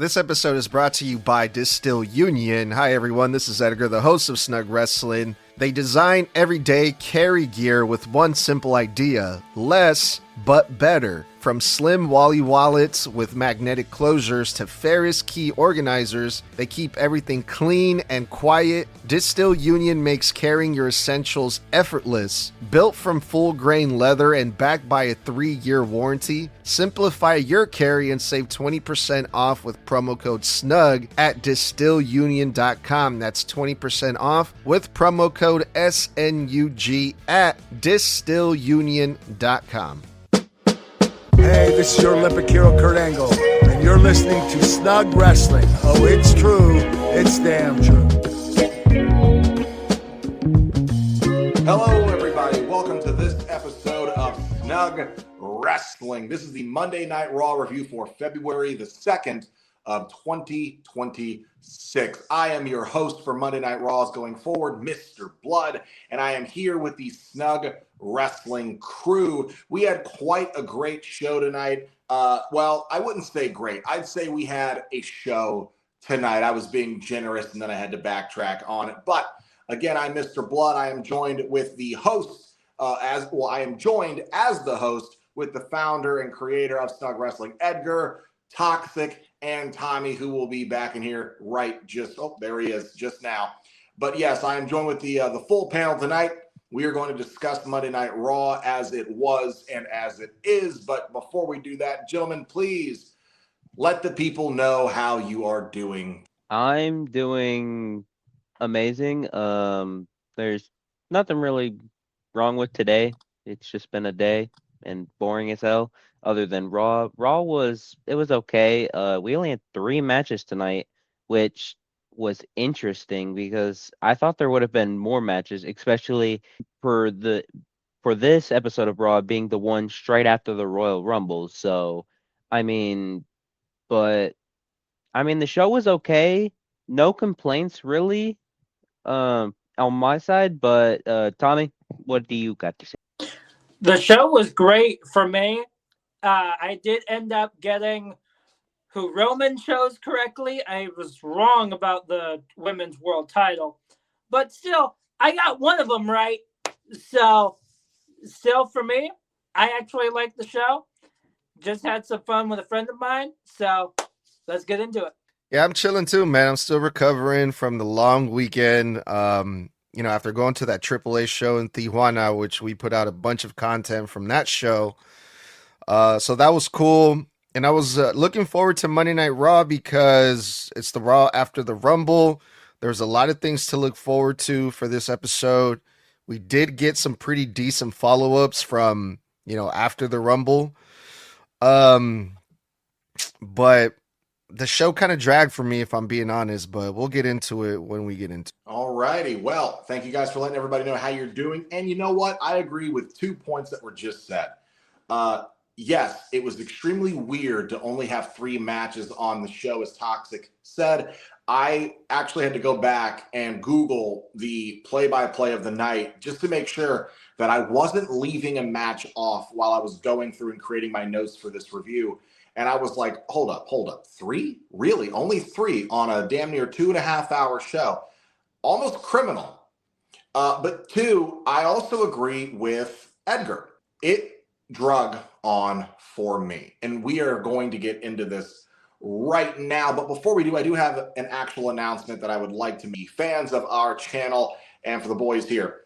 This episode is brought to you by Distill Union. Hi everyone, this is Edgar, the host of Snug Wrestling. They design everyday carry gear with one simple idea: less but better. From slim Wally wallets with magnetic closures to Ferris key organizers, they keep everything clean and quiet. Distill Union makes carrying your essentials effortless. Built from full grain leather and backed by a 3-year warranty, simplify your carry and save 20% off with promo code SNUG at DistillUnion.com. That's 20% off with promo code SNUG at DistillUnion.com. Hey, this is your Olympic hero, Kurt Angle, and you're listening to Snug Wrestling. Oh, it's true. It's damn true. Hello, everybody. Welcome to this episode of Snug Wrestling. This is the Monday Night Raw review for February the 2nd of 2026. I am your host for Monday Night Raws going forward, Mr. Blood, and I am here with the Snug Wrestling crew. We had quite a great show tonight. Well, I wouldn't say great. I'd say we had a show tonight. I was being generous, and then I had to backtrack on it. But again, I'm Mr. Blood. I am joined with the host, I am joined as the host with the founder and creator of Snug Wrestling, Edgar, Toxic, and Tommy, who will be back in here there he is just now. But yes, I am joined with the full panel tonight. We are going to discuss Monday Night Raw as it was and as it is. But before we do that, gentlemen, please let the people know how you are doing. I'm doing amazing. There's nothing really wrong with today. It's just been a day and boring as hell. Other than Raw. Raw was okay. We only had 3 matches tonight, which was interesting because I thought there would have been more matches, especially for this episode of Raw being the one straight after the Royal Rumble. So, the show was okay. No complaints really, on my side. But Tommy, what do you got to say? The show was great for me. I did end up getting who Roman chose correctly. I was wrong about the women's world title. But still, I got one of them right. So, still for me, I actually liked the show. Just had some fun with a friend of mine. So, let's get into it. Yeah, I'm chilling too, man. I'm still recovering from the long weekend. After going to that AAA show in Tijuana, which we put out a bunch of content from that show. So that was cool. And I was looking forward to Monday Night Raw because it's the Raw after the Rumble. There's a lot of things to look forward to for this episode. We did get some pretty decent follow-ups from, after the Rumble. But the show kind of dragged for me, if I'm being honest, but we'll get into it when we get into it. All righty. Well, thank you guys for letting everybody know how you're doing. And you know what? I agree with 2 points that were just said. Yes, it was extremely weird to only have 3 matches on the show, as Toxic said. I actually had to go back and Google the play-by-play of the night just to make sure that I wasn't leaving a match off while I was going through and creating my notes for this review. And I was like, hold up. 3? Really? Only 3 on a damn near 2.5-hour show. Almost criminal. But 2, I also agree with Edgar. It drug on for me. And we are going to get into this right now. But before we do, I do have an actual announcement that I would like to be fans of our channel and for the boys here.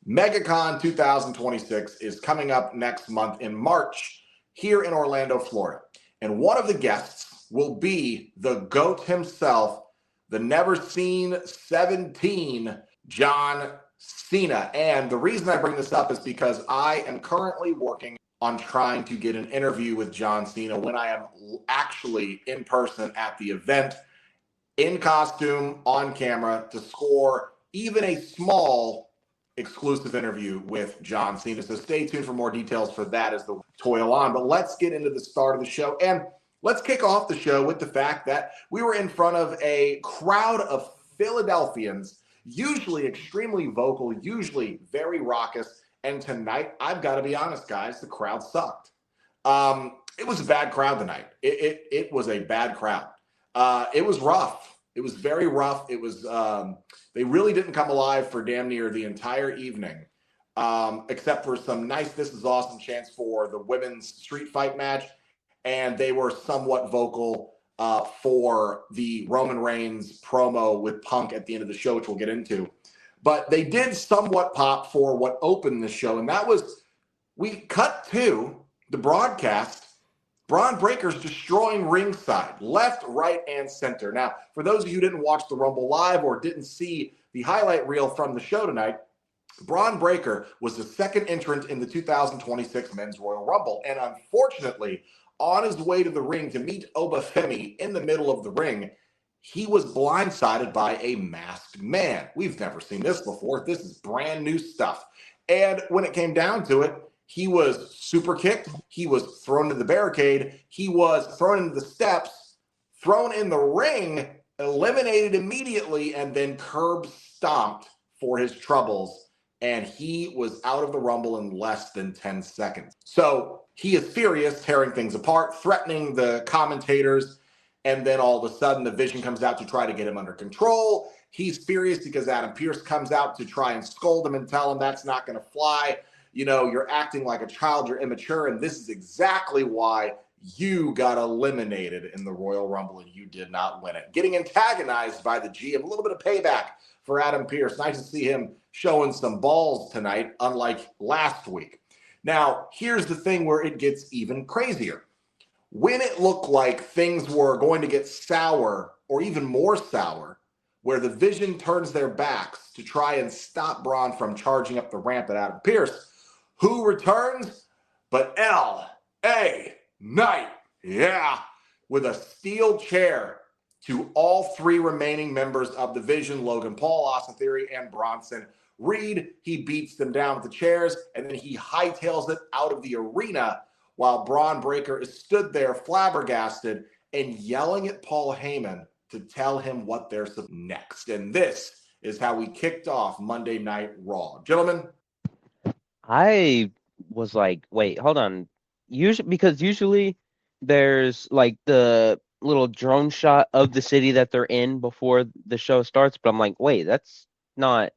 MegaCon 2026 is coming up next month in March here in Orlando, Florida. And one of the guests will be the GOAT himself, the never seen 17, John Cena. And the reason I bring this up is because I am currently working on trying to get an interview with John Cena when I am actually in person at the event, in costume, on camera, to score even a small exclusive interview with John Cena. So stay tuned for more details for that as the toil on. But let's get into the start of the show. And let's kick off the show with the fact that we were in front of a crowd of Philadelphians, usually extremely vocal, usually very raucous. And tonight, I've got to be honest, guys, the crowd sucked. It was a bad crowd tonight. It was a bad crowd. It was rough. It was very rough. It was they really didn't come alive for damn near the entire evening, except for some nice "This Is Awesome" chants for the women's street fight match, and they were somewhat vocal for the Roman Reigns promo with Punk at the end of the show, which we'll get into. But they did somewhat pop for what opened the show, and that was we cut to the broadcast. Braun Breaker's destroying ringside, left, right, and center. Now, for those of you who didn't watch the Rumble live or didn't see the highlight reel from the show tonight, Braun Breaker was the second entrant in the 2026 Men's Royal Rumble. And unfortunately, on his way to the ring to meet Oba Femi in the middle of the ring, he was blindsided by a masked man. We've never seen this before. This is brand new stuff. And when it came down to it, he was super kicked. He was thrown into the barricade. He was thrown into the steps, thrown in the ring, eliminated immediately, and then curb stomped for his troubles. And he was out of the Rumble in less than 10 seconds. So he is furious, tearing things apart, threatening the commentators. And then all of a sudden, the Vision comes out to try to get him under control. He's furious because Adam Pearce comes out to try and scold him and tell him that's not going to fly. You know, you're acting like a child, you're immature, and this is exactly why you got eliminated in the Royal Rumble and you did not win it. Getting antagonized by the GM, a little bit of payback for Adam Pearce. Nice to see him showing some balls tonight, unlike last week. Now, here's the thing where it gets even crazier. When it looked like things were going to get sour or even more sour, where the Vision turns their backs to try and stop Braun from charging up the ramp at Adam Pearce, who returns but L.A. Knight, yeah, with a steel chair to all three remaining members of the Vision, Logan Paul, Austin Theory, and Bronson Reed. He beats them down with the chairs, and then he hightails it out of the arena while Braun Breaker is stood there flabbergasted and yelling at Paul Heyman to tell him what they're next. And this is how we kicked off Monday Night Raw. Gentlemen, I was like, wait, hold on. Because usually there's like the little drone shot of the city that they're in before the show starts, but I'm like, wait, that's not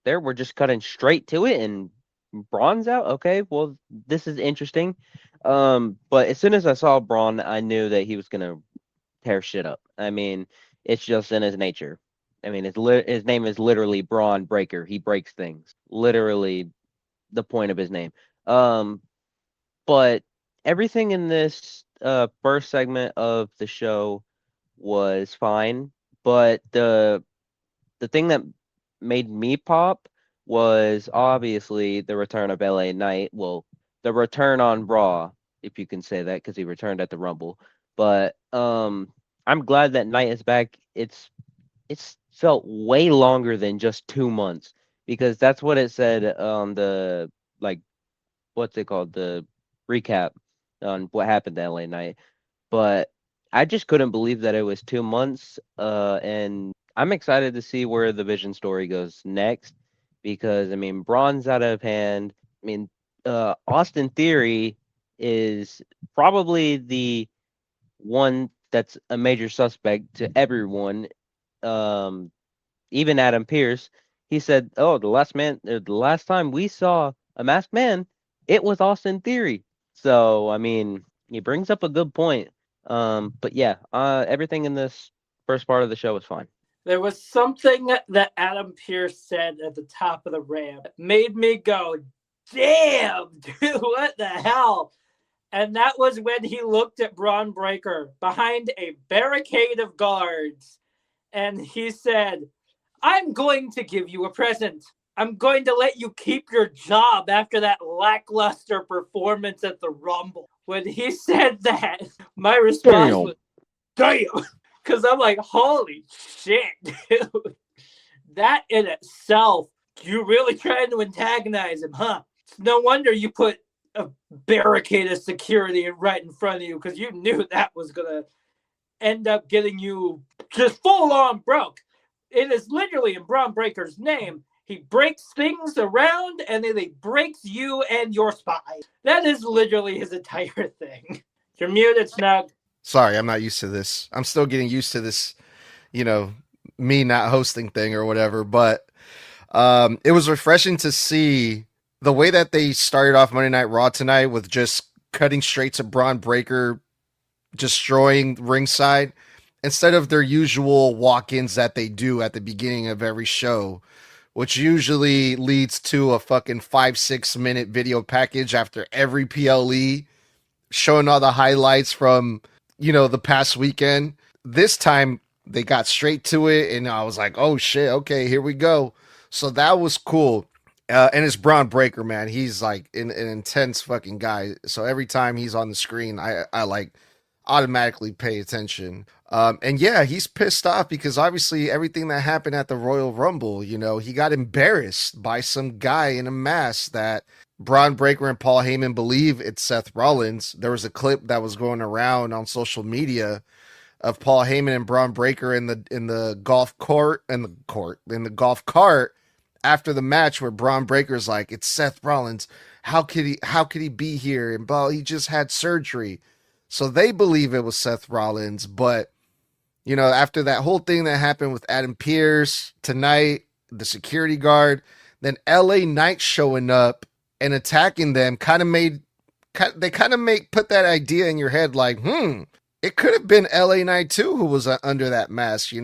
there. We're just cutting straight to it and Braun's out. Okay, well, this is interesting. But as soon as I saw Braun, I knew that he was gonna tear shit up. I mean, it's just in his nature. I mean, his name is literally Braun Breaker. He breaks things. Literally the point of his name. But everything in this first segment of the show was fine. But the thing that made me pop was obviously the return of LA Knight. Well, the return on Raw, if you can say that, because he returned at the Rumble. But I'm glad that Knight is back. It's felt way longer than just 2 months, because that's what it said on the, like, what's it called, the recap on what happened to LA Knight. But I just couldn't believe that it was 2 months, and I'm excited to see where the Vision story goes next, because I mean, Braun's out of hand. I mean, Austin Theory is probably the one that's a major suspect to everyone. Even Adam Pearce, he said, "Oh, the last time we saw a masked man, it was Austin Theory." So, I mean, he brings up a good point. But yeah, everything in this first part of the show was fine. There was something that Adam Pearce said at the top of the ramp that made me go, "Damn, dude, what the hell?" And that was when he looked at Braun Breaker behind a barricade of guards, and he said, "I'm going to give you a present. I'm going to let you keep your job after that lackluster performance at the Rumble." When he said that, my response was, "Damn." Because I'm like, holy shit, dude. That in itself, you really trying to antagonize him, huh? It's no wonder you put a barricade of security right in front of you, because you knew that was going to end up getting you just full on broke. It is literally in Braun Breaker's name. He breaks things around, and then he breaks you and your spy. That is literally his entire thing. You're muted, Snug. Sorry, I'm not used to this. I'm still getting used to this, me not hosting thing or whatever. But it was refreshing to see the way that they started off Monday Night Raw tonight with just cutting straight to Braun Breaker destroying ringside instead of their usual walk-ins that they do at the beginning of every show, which usually leads to a fucking 5-6 minute video package after every PLE showing all the highlights from, the past weekend. This time they got straight to it, and I was like, oh shit, okay, here we go. So that was cool. And it's Braun Breaker, man. He's like an intense fucking guy. So every time he's on the screen, I like automatically pay attention. And yeah, he's pissed off because obviously everything that happened at the Royal Rumble, he got embarrassed by some guy in a mask that Braun Breaker and Paul Heyman believe it's Seth Rollins. There was a clip that was going around on social media of Paul Heyman and Braun Breaker in the golf golf cart after the match, where Braun Breaker's like, it's Seth Rollins. How could he be here? And he just had surgery. So they believe it was Seth Rollins, but after that whole thing that happened with Adam Pearce tonight, the security guard, then LA Knight showing up and attacking them put that idea in your head like, it could have been LA Knight too who was under that mask,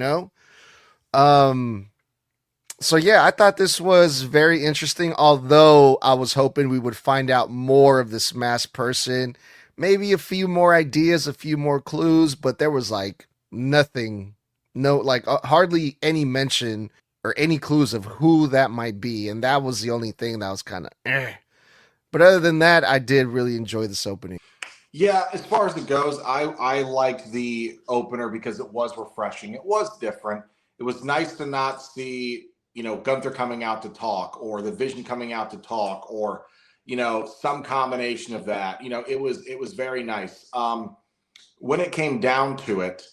So yeah, I thought this was very interesting, although I was hoping we would find out more of this masked person, maybe a few more ideas, a few more clues, but there was like nothing, hardly any mention or any clues of who that might be, and that was the only thing that was kind of But other than that, I did really enjoy this opening. Yeah, as far as it goes, I liked the opener because it was refreshing. It was different. It was nice to not see, Gunther coming out to talk, or the Vision coming out to talk, or, some combination of that. It was very nice. When it came down to it,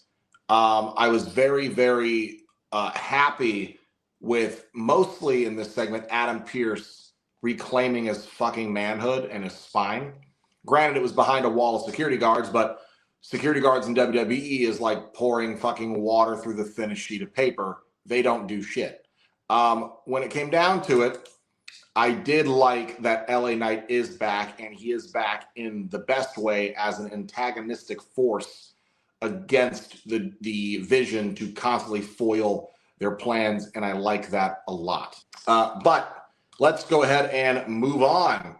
I was very, very happy with, mostly in this segment, Adam Pearce reclaiming his fucking manhood and his spine. Granted, it was behind a wall of security guards, but security guards in WWE is like pouring fucking water through the thinnest sheet of paper. They don't do shit. When it came down to it, I did like that LA Knight is back, and he is back in the best way as an antagonistic force against the Vision to constantly foil their plans, and I like that a lot. But let's go ahead and move on.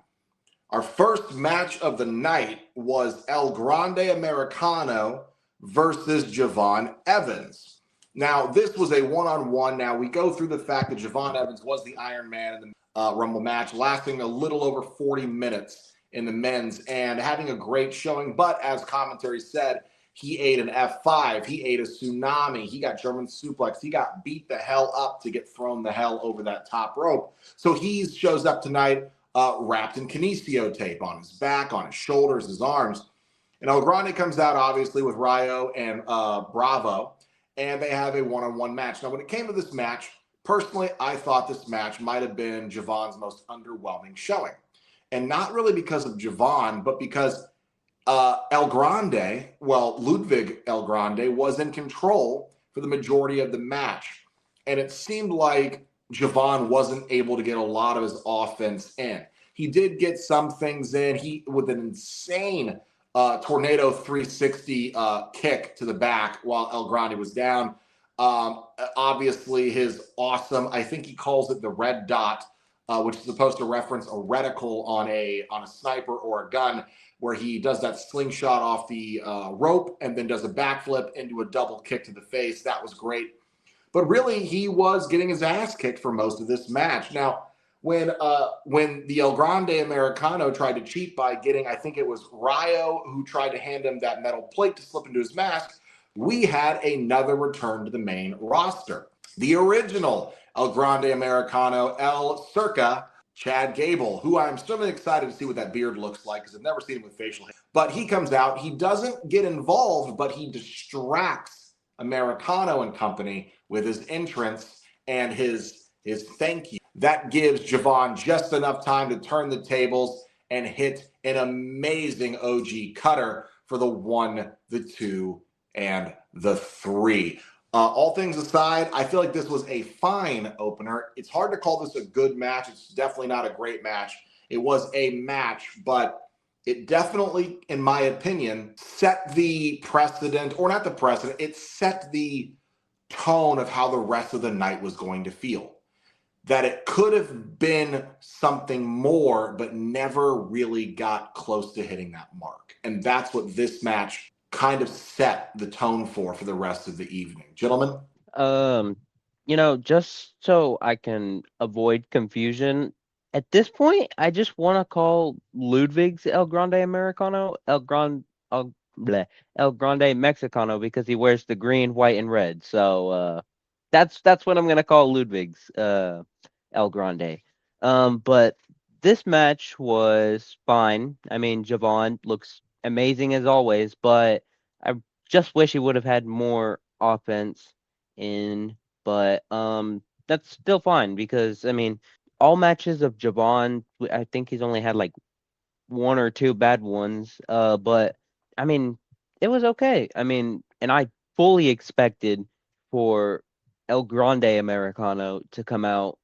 Our first match of the night was El Grande Americano versus Javon Evans. Now, this was a one-on-one. Now, we go through the fact that Javon Evans was the Iron Man in the Rumble match, lasting a little over 40 minutes in the men's and having a great showing. But as commentary said, he ate an F5. He ate a tsunami. He got German suplex. He got beat the hell up to get thrown the hell over that top rope. So he shows up tonight wrapped in kinesio tape on his back, on his shoulders, his arms. And El Grande comes out, obviously, with Rayo and Bravo, and they have a one-on-one match. Now, when it came to this match, personally, I thought this match might have been Javon's most underwhelming showing. And not really because of Javon, but because El Grande, Ludwig El Grande, was in control for the majority of the match. And it seemed like Javon wasn't able to get a lot of his offense in. He did get some things in. With an insane tornado 360 kick to the back while El Grande was down. Obviously, his awesome, I think he calls it the red dot, which is supposed to reference a reticle on a sniper or a gun, where he does that slingshot off the rope and then does a backflip into a double kick to the face. That was great. But really, he was getting his ass kicked for most of this match. Now, when the El Grande Americano tried to cheat by getting, I think it was Rayo who tried to hand him that metal plate to slip into his mask, we had another return to the main roster. The original El Grande Americano, El Circa, Chad Gable, who I'm still really excited to see what that beard looks like because I've never seen him with facial hair. But he comes out. He doesn't get involved, but he distracts Americano and company with his entrance and his thank you. That gives Javon just enough time to turn the tables and hit an amazing OG cutter for the 1, the 2, and the 3. All things aside, I feel like this was a fine opener. It's hard to call this a good match. It's definitely not a great match. It was a match, but it definitely, in my opinion, set the precedent, or not the precedent, it set the tone of how the rest of the night was going to feel. That it could have been something more, but never really got close to hitting that mark. And that's what this match kind of set the tone for the rest of the evening. Gentlemen? Just so I can avoid confusion, at this point, I just want to call Ludwig's El Grande Americano El Grande Mexicano because he wears the green, white, and red. So that's what I'm gonna call Ludwig's El Grande. But this match was fine. I mean, Javon looks amazing as always, but I just wish he would have had more offense in. But that's still fine because I mean, all matches of Javon, I think he's only had like 1 or 2 bad ones. But I mean, it was okay. I mean, and I fully expected for El Grande Americano to come out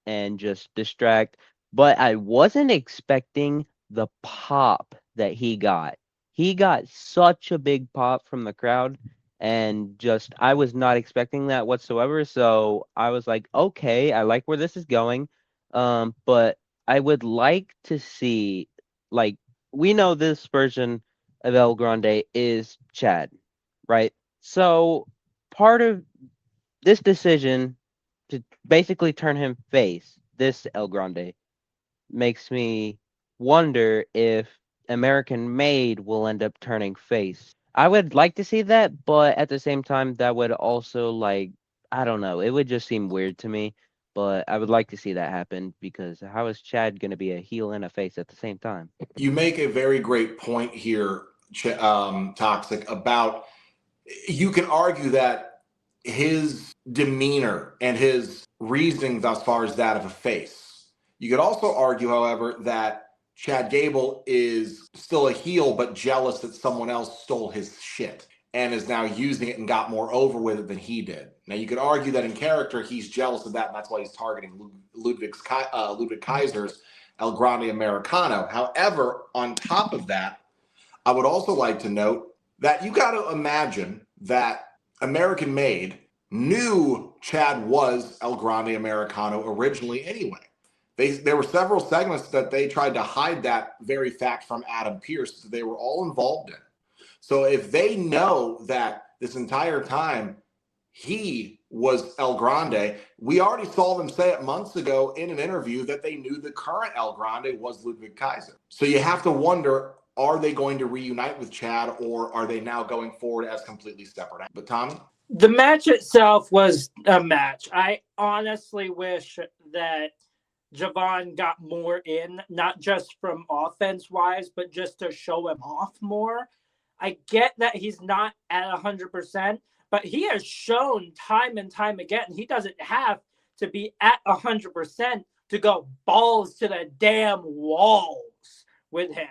and just distract, but I wasn't expecting the pop that he got. He got such a big pop from the crowd, and just I was not expecting that whatsoever. So I was like, okay, I like where this is going. But I would like to see, like, we know this version of El Grande is Chad, right? So part of this decision to basically turn him face, this El Grande, makes me wonder if American Made will end up turning face. I would like to see that, but at the same time, that would also, like, I don't know, it would just seem weird to me. But I would like to see that happen because how is Chad going to be a heel and a face at the same time? You make a very great point here, Toxic, about you can argue that his demeanor and his reasoning thus far is that of a face. You could also argue, however, that Chad Gable is still a heel, but jealous that someone else stole his shit and is now using it and got more over with it than he did. Now, you could argue that in character, he's jealous of that, and that's why he's targeting Ludwig Kaiser's El Grande Americano. However, on top of that, I would also like to note that you got to imagine that American Made knew Chad was El Grande Americano originally anyway. There were several segments that they tried to hide that very fact from Adam Pearce that they were all involved in. So if they know that this entire time he was El Grande, we already saw them say it months ago in an interview that they knew the current El Grande was Ludwig Kaiser. So you have to wonder, are they going to reunite with Chad, or are they now going forward as completely separate? But Tommy? The match itself was a match. I honestly wish that Javon got more in, not just from offense-wise, but just to show him off more. I get that he's not at 100%, but he has shown time and time again he doesn't have to be at 100% to go balls to the damn walls with him.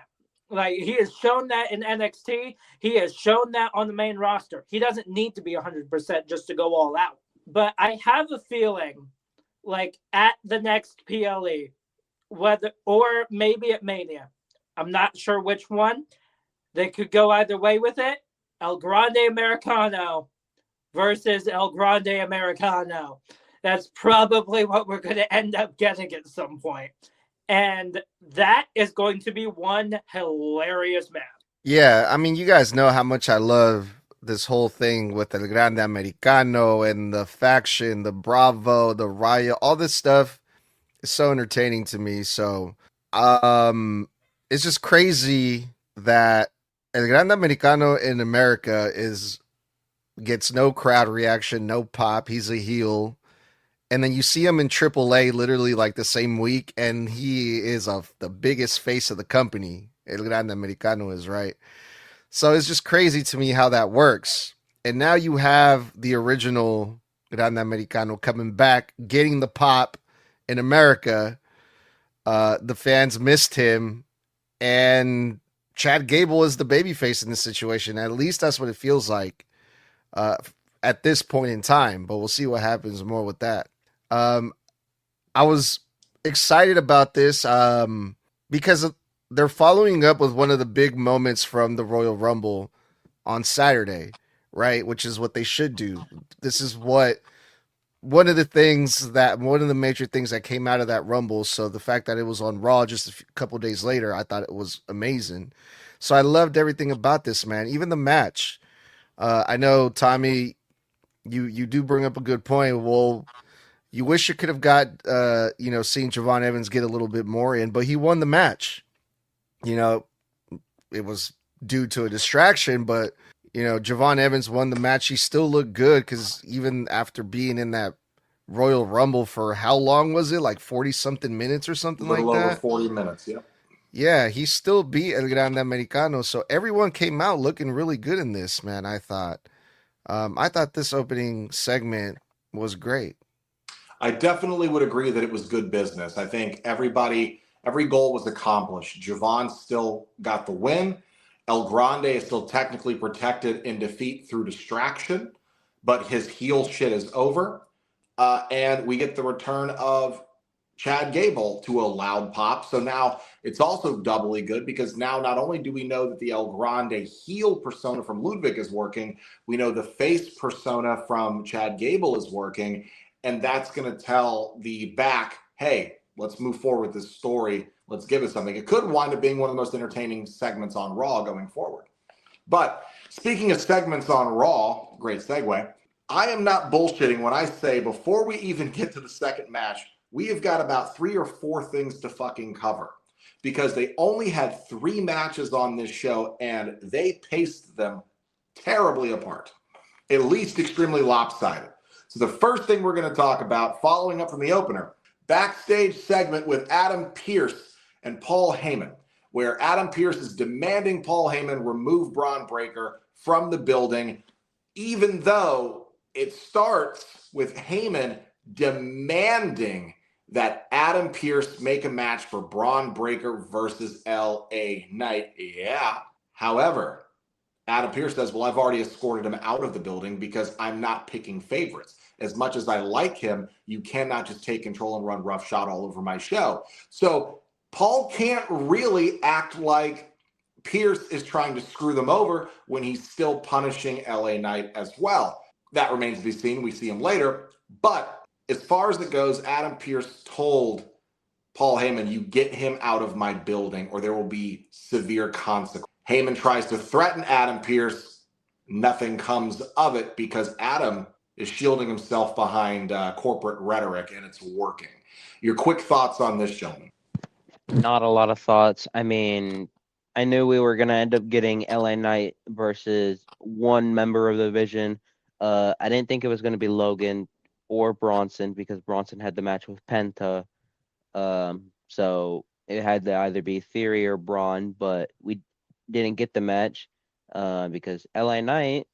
Like, he has shown that in NXT. He has shown that on the main roster. He doesn't need to be 100% just to go all out. But I have a feeling, like, at the next PLE, or maybe at Mania, I'm not sure which one, they could go either way with it. El Grande Americano versus El Grande Americano. That's probably what we're going to end up getting at some point. And that is going to be one hilarious match. Yeah, I mean, you guys know how much I love this whole thing with El Grande Americano and the faction, the Bravo, the Riot, all this stuff is so entertaining to me. So, it's just crazy that El Grande Americano in America gets no crowd reaction, no pop. He's a heel. And then you see him in AAA literally like the same week, and he is the biggest face of the company. El Grande Americano is, right. So it's just crazy to me how that works. And now you have the original Grande Americano coming back, getting the pop in America. The fans missed him, and Chad Gable is the babyface in this situation. At least that's what it feels like at this point in time. But we'll see what happens more with that. I was excited about this because they're following up with one of the big moments from the Royal Rumble on Saturday, right? Which is what they should do. This is what one of the major things that came out of that Rumble. So the fact that it was on Raw just a couple days later, I thought it was amazing. So I loved everything about this, man. Even the match. I know, Tommy, you do bring up a good point. Well, you wish you could have got seen Javon Evans get a little bit more in, but he won the match. It was due to a distraction, but Javon Evans won the match. He still looked good because even after being in that Royal Rumble for how long was it? Like 40 something minutes or something like that? A little over 40 minutes, yeah. Yeah, he still beat El Grande Americano. So everyone came out looking really good in this, man, I thought. I thought this opening segment was great. I definitely would agree that it was good business. I think every goal was accomplished. Javon still got the win. El Grande is still technically protected in defeat through distraction, but his heel shit is over. And we get the return of Chad Gable to a loud pop. So now it's also doubly good because now not only do we know that the El Grande heel persona from Ludwig is working, we know the face persona from Chad Gable is working. And that's going to tell the back, hey, let's move forward with this story. Let's give it something. It could wind up being one of the most entertaining segments on Raw going forward. But speaking of segments on Raw, great segue, I am not bullshitting when I say before we even get to the second match, we have got about 3 or 4 things to fucking cover because they only had 3 matches on this show and they paced them terribly apart, at least extremely lopsided. So the first thing we're going to talk about, following up from the opener, backstage segment with Adam Pearce and Paul Heyman, where Adam Pearce is demanding Paul Heyman remove Braun Breaker from the building, even though it starts with Heyman demanding that Adam Pearce make a match for Braun Breaker versus LA Knight. Yeah. However, Adam Pearce says, well, I've already escorted him out of the building because I'm not picking favorites. As much as I like him, you cannot just take control and run roughshod all over my show. So Paul can't really act like Pearce is trying to screw them over when he's still punishing LA Knight as well. That remains to be seen. We see him later. But as far as it goes, Adam Pearce told Paul Heyman, you get him out of my building or there will be severe consequences. Heyman tries to threaten Adam Pearce. Nothing comes of it because Adam is shielding himself behind corporate rhetoric, and it's working. Your quick thoughts on this, gentleman? Not a lot of thoughts. I mean, I knew we were going to end up getting LA Knight versus one member of the division. I didn't think it was going to be Logan or Bronson because Bronson had the match with Penta. So it had to either be Theory or Braun, but we didn't get the match because LA Knight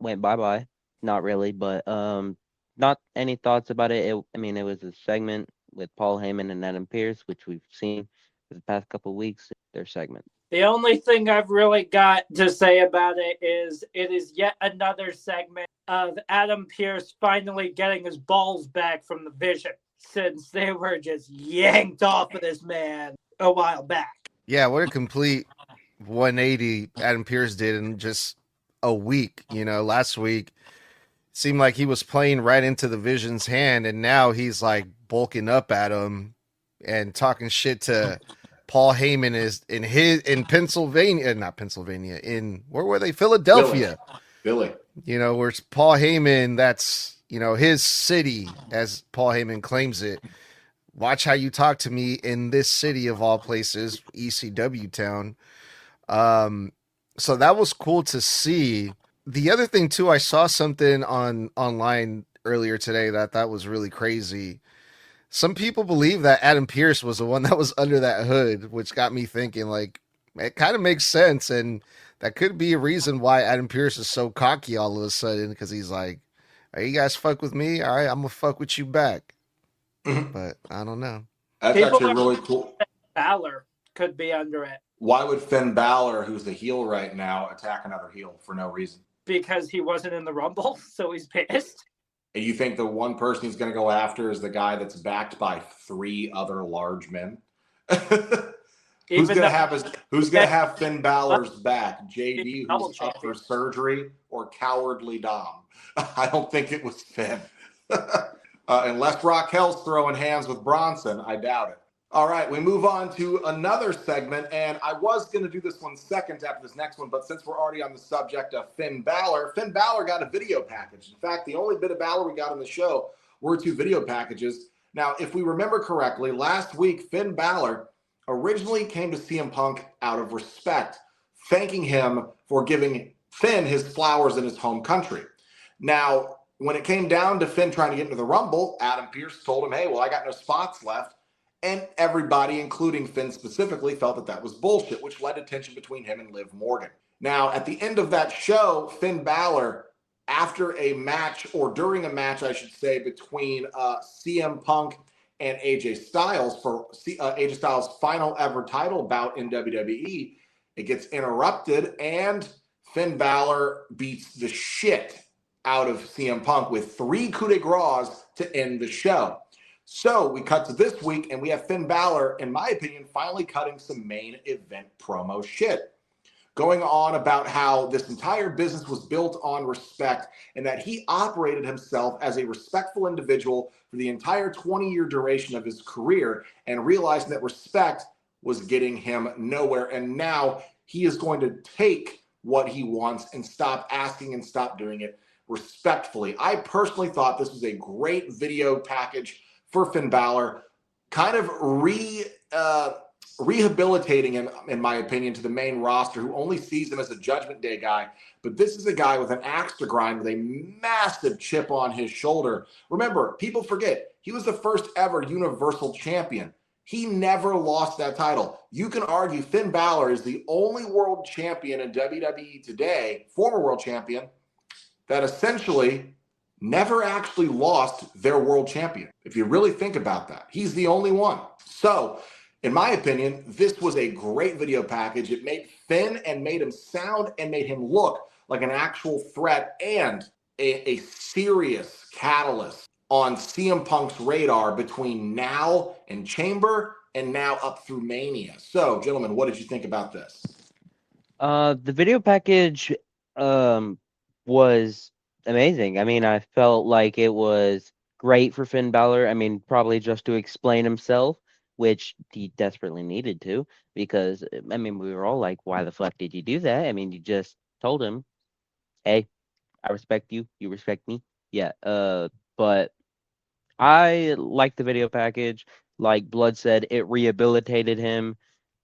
went bye-bye. Not really, but not any thoughts about it. It was a segment with Paul Heyman and Adam Pearce, which we've seen for the past couple of weeks, their segment. The only thing I've really got to say about it is yet another segment of Adam Pearce finally getting his balls back from the Vision since they were just yanked off of this man a while back. Yeah, what a complete 180 Adam Pearce did in just a week. Last week seemed like he was playing right into the Vision's hand, and now he's like bulking up at him and talking shit to Paul Heyman is in Pennsylvania, not Pennsylvania, in where were they? Philadelphia. Philly. Where Paul Heyman, that's his city, as Paul Heyman claims it. Watch how you talk to me in this city of all places, ECW town. So that was cool to see. The other thing too, I saw something online earlier today that I thought was really crazy. Some people believe that Adam Pearce was the one that was under that hood, which got me thinking, like, it kind of makes sense. And that could be a reason why Adam Pearce is so cocky all of a sudden, because he's like, hey, you guys fuck with me? All right, I'm going to fuck with you back. But I don't know. That's actually really cool. Balor could be under it. Why would Finn Balor, who's the heel right now, attack another heel for no reason? Because he wasn't in the Rumble, so he's pissed. And you think the one person he's going to go after is the guy that's backed by 3 other large men? Who's going to have Finn Balor's back? JD, who's up for surgery, or cowardly Dom? I don't think it was Finn. Unless Raquel's throwing hands with Bronson, I doubt it. All right, we move on to another segment, and I was going to do this one second after this next one, but since we're already on the subject of Finn Balor got a video package. In fact, the only bit of Balor we got on the show were 2 video packages. Now, if we remember correctly, last week, Finn Balor originally came to CM Punk out of respect, thanking him for giving Finn his flowers in his home country. Now, when it came down to Finn trying to get into the Rumble, Adam Pearce told him, hey, well, I got no spots left. And everybody, including Finn specifically, felt that that was bullshit, which led to tension between him and Liv Morgan. Now, at the end of that show, Finn Balor, after a match, or during a match, I should say, between CM Punk and AJ Styles for AJ Styles' final ever title bout in WWE, it gets interrupted, and Finn Balor beats the shit out of CM Punk with 3 coup de grace to end the show. So we cut to this week, and we have Finn Balor, in my opinion, finally cutting some main event promo shit, going on about how this entire business was built on respect and that he operated himself as a respectful individual for the entire 20-year duration of his career, and realizing that respect was getting him nowhere. And now he is going to take what he wants and stop asking and stop doing it respectfully. I personally thought this was a great video package for Finn Balor, kind of rehabilitating him, in my opinion, to the main roster, who only sees him as a Judgment Day guy. But this is a guy with an axe to grind, with a massive chip on his shoulder. Remember, people forget, he was the first ever Universal Champion. He never lost that title. You can argue Finn Balor is the only world champion in WWE today, former world champion, that essentially never actually lost their world champion. If you really think about that, he's the only one. So, in my opinion, this was a great video package. It made Finn and made him sound and made him look like an actual threat and a serious catalyst on CM Punk's radar between now and Chamber and now up through Mania. So, gentlemen, what did you think about this? The video package was amazing. I mean, I felt like it was great for Finn Balor. I mean, probably just to explain himself, which he desperately needed to, because, I mean, we were all like, why the fuck did you do that? I mean, you just told him, hey, I respect you, you respect me. Yeah, but I liked the video package. Like Blood said, it rehabilitated him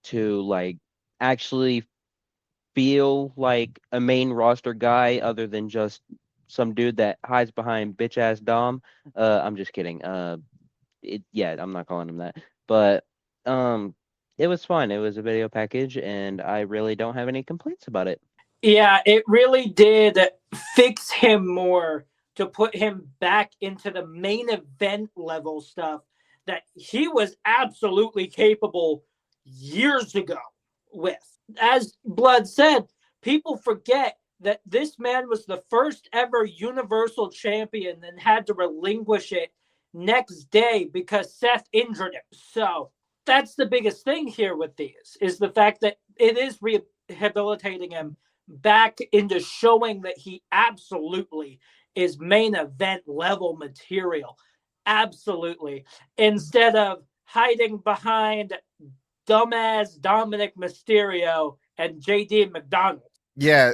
to, like, actually feel like a main roster guy other than just some dude that hides behind bitch ass Dom. I'm just kidding. I'm not calling him that. But it was fun. It was a video package, and I really don't have any complaints about it. Yeah, it really did fix him more to put him back into the main event level stuff that he was absolutely capable years ago with. As Blood said, people forget that this man was the first ever Universal Champion and had to relinquish it next day because Seth injured him. So that's the biggest thing here with these, is the fact that it is rehabilitating him back into showing that he absolutely is main event level material. Absolutely. Instead of hiding behind dumbass Dominic Mysterio and JD McDonald. Yeah,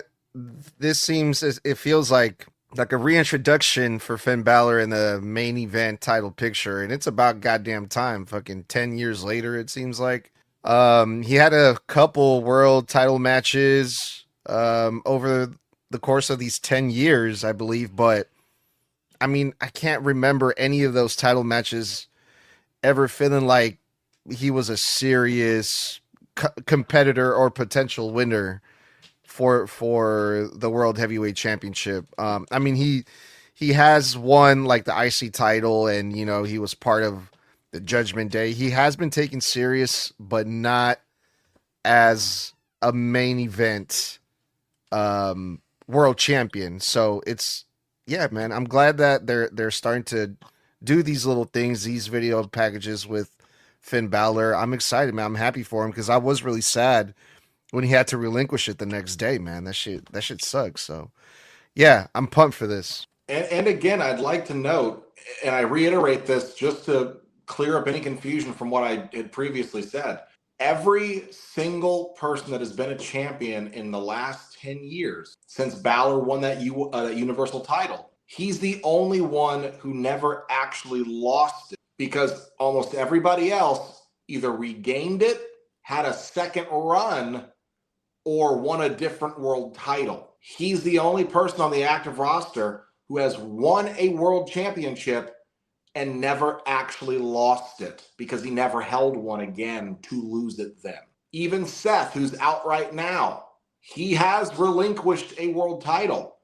this seems, it feels like a reintroduction for Finn Balor in the main event title picture, and it's about goddamn time. Fucking 10 years later, it seems like. He had a couple world title matches over the course of these 10 years, I believe, but I mean, I can't remember any of those title matches ever feeling like he was a serious competitor or potential winner for the World Heavyweight Championship. I mean, he has won like the IC title, and you know, he was part of the Judgment Day. He has been taken serious, but not as a main event world champion. So it's yeah, man. I'm glad that they're starting to do these little things, these video packages with Finn Balor. I'm excited, man. I'm happy for him because I was really sad when he had to relinquish it the next day, man. That shit sucks. So yeah, I'm pumped for this. And again, I'd like to note, and I reiterate this just to clear up any confusion from what I had previously said. Every single person that has been a champion in the last 10 years since Balor won that Universal title, he's the only one who never actually lost it because almost everybody else either regained it, had a second run, or won a different world title. He's the only person on the active roster who has won a world championship and never actually lost it because he never held one again to lose it then. Even Seth, who's out right now, he has relinquished a world title,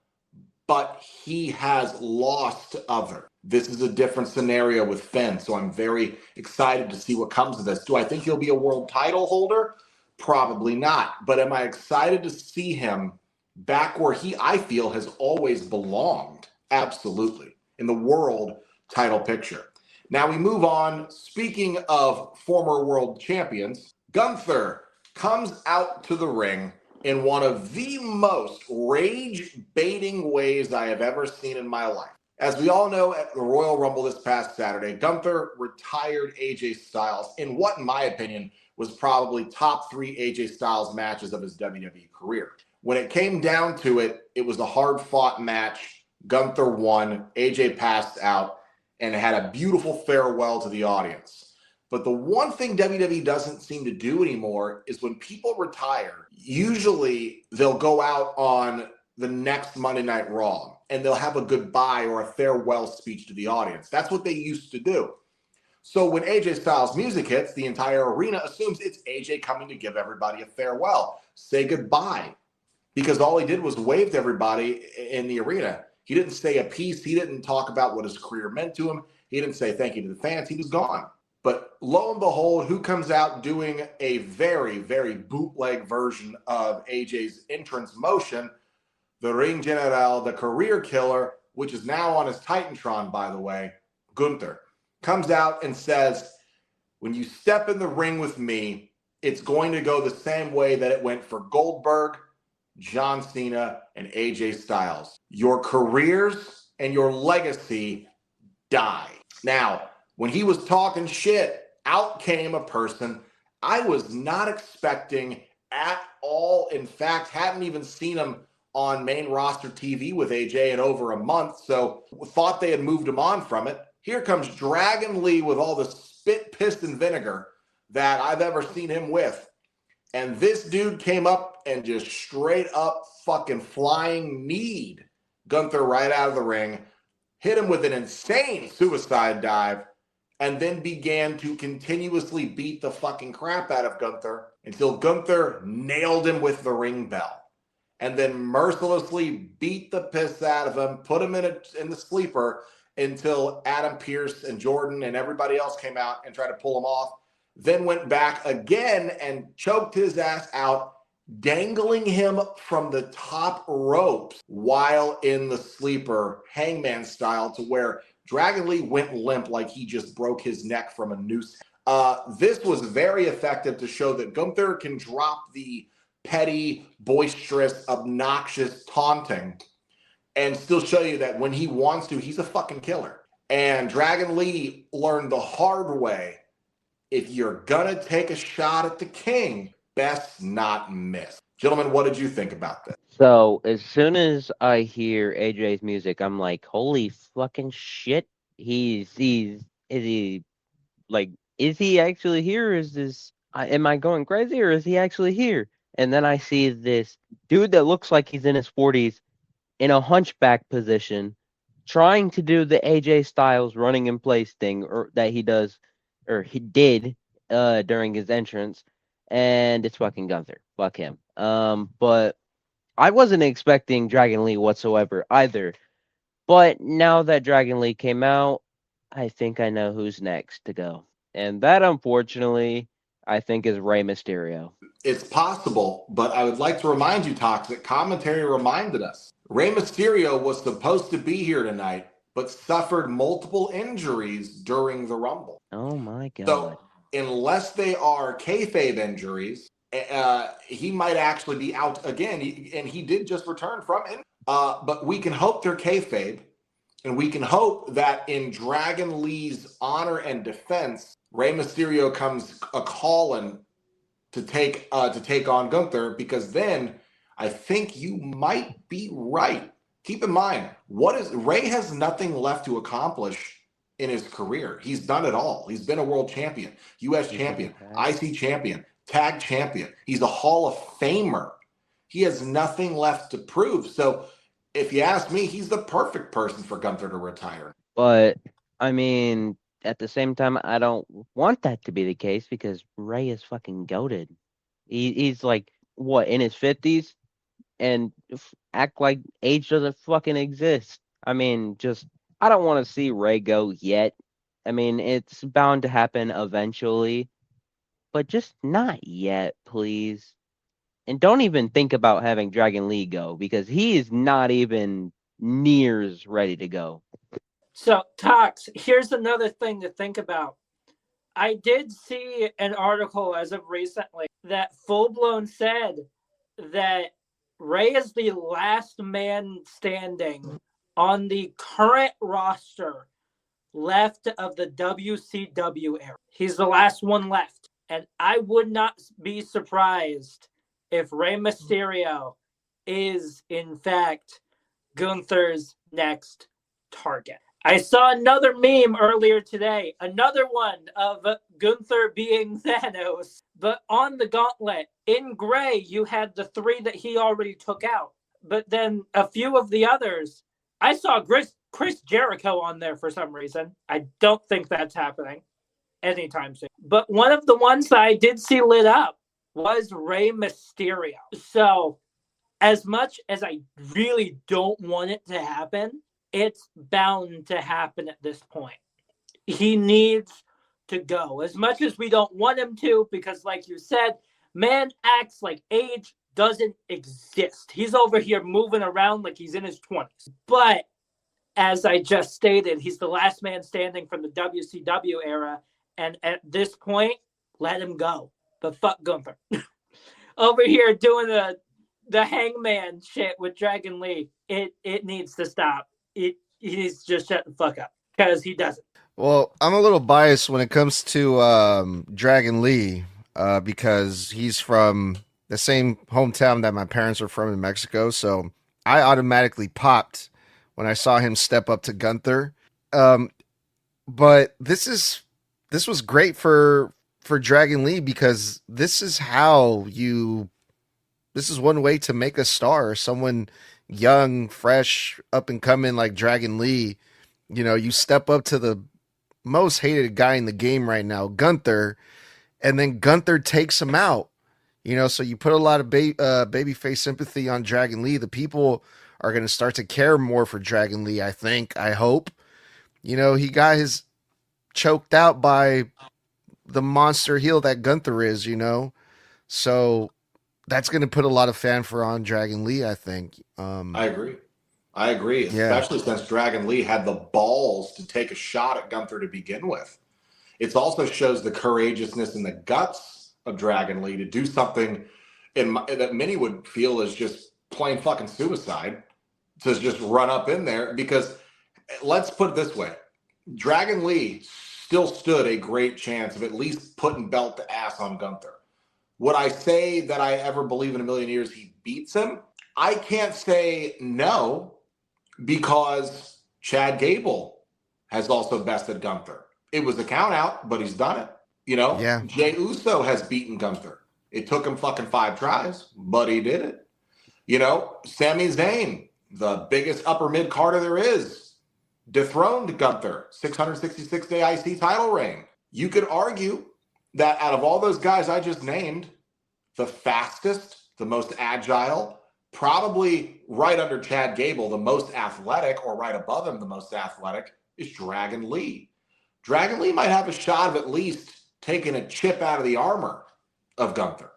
but he has lost other. This is a different scenario with Finn, so I'm very excited to see what comes of this. Do I think he'll be a world title holder? Probably not. But am I excited to see him back where I feel, has always belonged? Absolutely. In the world title picture. Now we move on. Speaking of former world champions, Gunther comes out to the ring in one of the most rage-baiting ways I have ever seen in my life. As we all know, at the Royal Rumble this past Saturday, Gunther retired AJ Styles in what, in my opinion, was probably top 3 AJ Styles matches of his WWE career. When it came down to it, it was a hard-fought match. Gunther won, AJ passed out, and had a beautiful farewell to the audience. But the one thing WWE doesn't seem to do anymore is when people retire, usually they'll go out on the next Monday Night Raw and they'll have a goodbye or a farewell speech to the audience. That's what they used to do. So when AJ Styles' music hits, the entire arena assumes it's AJ coming to give everybody a farewell, say goodbye, because all he did was wave to everybody in the arena. He didn't say a piece. He didn't talk about what his career meant to him. He didn't say thank you to the fans. He was gone. But lo and behold, who comes out doing a very, very bootleg version of AJ's entrance motion? The Ring General, the career killer, which is now on his Titantron, by the way, Gunther, comes out and says, when you step in the ring with me, it's going to go the same way that it went for Goldberg, John Cena, and AJ Styles. Your careers and your legacy die. Now, when he was talking shit, out came a person I was not expecting at all. In fact, hadn't even seen him on main roster TV with AJ in over a month, so thought they had moved him on from it. Here comes Dragon Lee with all the spit, piss, and vinegar that I've ever seen him with. And this dude came up and just straight up fucking flying kneed Gunther right out of the ring, hit him with an insane suicide dive, and then began to continuously beat the fucking crap out of Gunther until Gunther nailed him with the ring bell. And then mercilessly beat the piss out of him, put him in the sleeper until Adam Pearce and Jordan and everybody else came out and tried to pull him off. Then went back again and choked his ass out, dangling him from the top ropes while in the sleeper, hangman style, to where Dragon Lee went limp like he just broke his neck from a noose. This was very effective to show that Gunther can drop the petty, boisterous, obnoxious taunting and still show you that when he wants to, he's a fucking killer. And Dragon Lee learned the hard way. If you're gonna take a shot at the king, best not miss. Gentlemen, what did you think about this? So as soon as I hear AJ's music, I'm like, holy fucking shit. Is he actually here? Or is this, am I going crazy or is he actually here? And then I see this dude that looks like he's in his 40s in a hunchback position trying to do the AJ Styles running in place thing that he does, or he did during his entrance. And it's fucking Gunther. Fuck him. But I wasn't expecting Dragon Lee whatsoever either. But now that Dragon Lee came out, I think I know who's next to go. And that, unfortunately, I think is Rey Mysterio. It's possible, but I would like to remind you, Toxic, commentary reminded us. Rey Mysterio was supposed to be here tonight, but suffered multiple injuries during the Rumble. Oh my God. So unless they are kayfabe injuries, he might actually be out again. And he did just return from it. But we can hope they're kayfabe. And we can hope that in Dragon Lee's honor and defense, Rey Mysterio comes a calling to take on Gunther, because then I think you might be right. Keep in mind, Rey has nothing left to accomplish in his career. He's done it all. He's been a world champion, U.S. champion, IC champion, tag champion. He's a Hall of Famer. He has nothing left to prove. So if you ask me, he's the perfect person for Gunther to retire. But I mean, at the same time, I don't want that to be the case because Rey is fucking goated. He's like, what, in his 50s? And act like age doesn't fucking exist. I mean, I don't want to see Rey go yet. I mean, it's bound to happen eventually, but just not yet, please. And don't even think about having Dragon Lee go, because he is not even near as ready to go. So, Tox, here's another thing to think about. I did see an article as of recently that full-blown said that Rey is the last man standing on the current roster left of the WCW era. He's the last one left. And I would not be surprised if Rey Mysterio is, in fact, Gunther's next target. I saw another meme earlier today, another one of Gunther being Thanos, but on the gauntlet, in gray, you had the 3 that he already took out. But then a few of the others, I saw Chris Jericho on there for some reason. I don't think that's happening anytime soon. But one of the ones that I did see lit up was Rey Mysterio. So as much as I really don't want it to happen, it's bound to happen at this point. He needs to go. As much as we don't want him to, because like you said, man acts like age doesn't exist. He's over here moving around like he's in his 20s. But as I just stated, he's the last man standing from the WCW era. And at this point, let him go. But fuck Gunther. Over here doing the hangman shit with Dragon Lee. It needs to stop. He needs to just shut the fuck up, because he doesn't. Well, I'm a little biased when it comes to Dragon Lee because he's from the same hometown that my parents are from in Mexico. So I automatically popped when I saw him step up to Gunther. But this was great for Dragon Lee, because this is one way to make a star, someone young, fresh, up and coming like Dragon Lee. You know, you step up to the most hated guy in the game right now, Gunther, and then Gunther takes him out. You know, so you put a lot of babyface sympathy on Dragon Lee. The people are going to start to care more for Dragon Lee, I hope. You know, he got his choked out by the monster heel that Gunther is, you know. So that's going to put a lot of fanfare on Dragon Lee, I think. I agree, especially since Dragon Lee had the balls to take a shot at Gunther to begin with. It also shows the courageousness and the guts of Dragon Lee to do something that many would feel is just plain fucking suicide, to just run up in there. Because let's put it this way, Dragon Lee still stood a great chance of at least putting belt to ass on Gunther. Would I say that I ever believe in a million years he beats him? I can't say no, because Chad Gable has also bested Gunther. It was a count out, but he's done it. You know, yeah. Jey Uso has beaten Gunther. It took him fucking 5 tries, but he did it. You know, Sami Zayn, the biggest upper mid carder there is, dethroned Gunther, 666-day IC title reign. You could argue that out of all those guys I just named, the fastest, the most agile, probably right under Chad Gable, the most athletic, or right above him, the most athletic, is Dragon Lee. Dragon Lee might have a shot of at least taking a chip out of the armor of Gunther.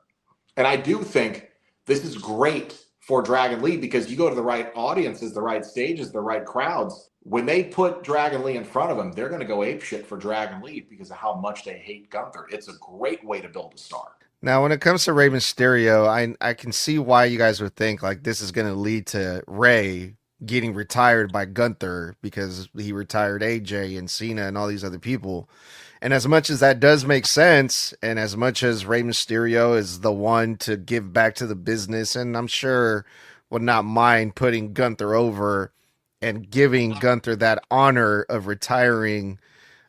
And I do think this is great for Dragon Lee because you go to the right audiences, the right stages, the right crowds. When they put Dragon Lee in front of them, they're going to go apeshit for Dragon Lee because of how much they hate Gunther. It's a great way to build a star. Now, when it comes to Rey Mysterio, I can see why you guys would think like this is going to lead to Rey getting retired by Gunther because he retired AJ and Cena and all these other people. And as much as that does make sense, and as much as Rey Mysterio is the one to give back to the business, and I'm sure would not mind putting Gunther over and giving Gunther that honor of retiring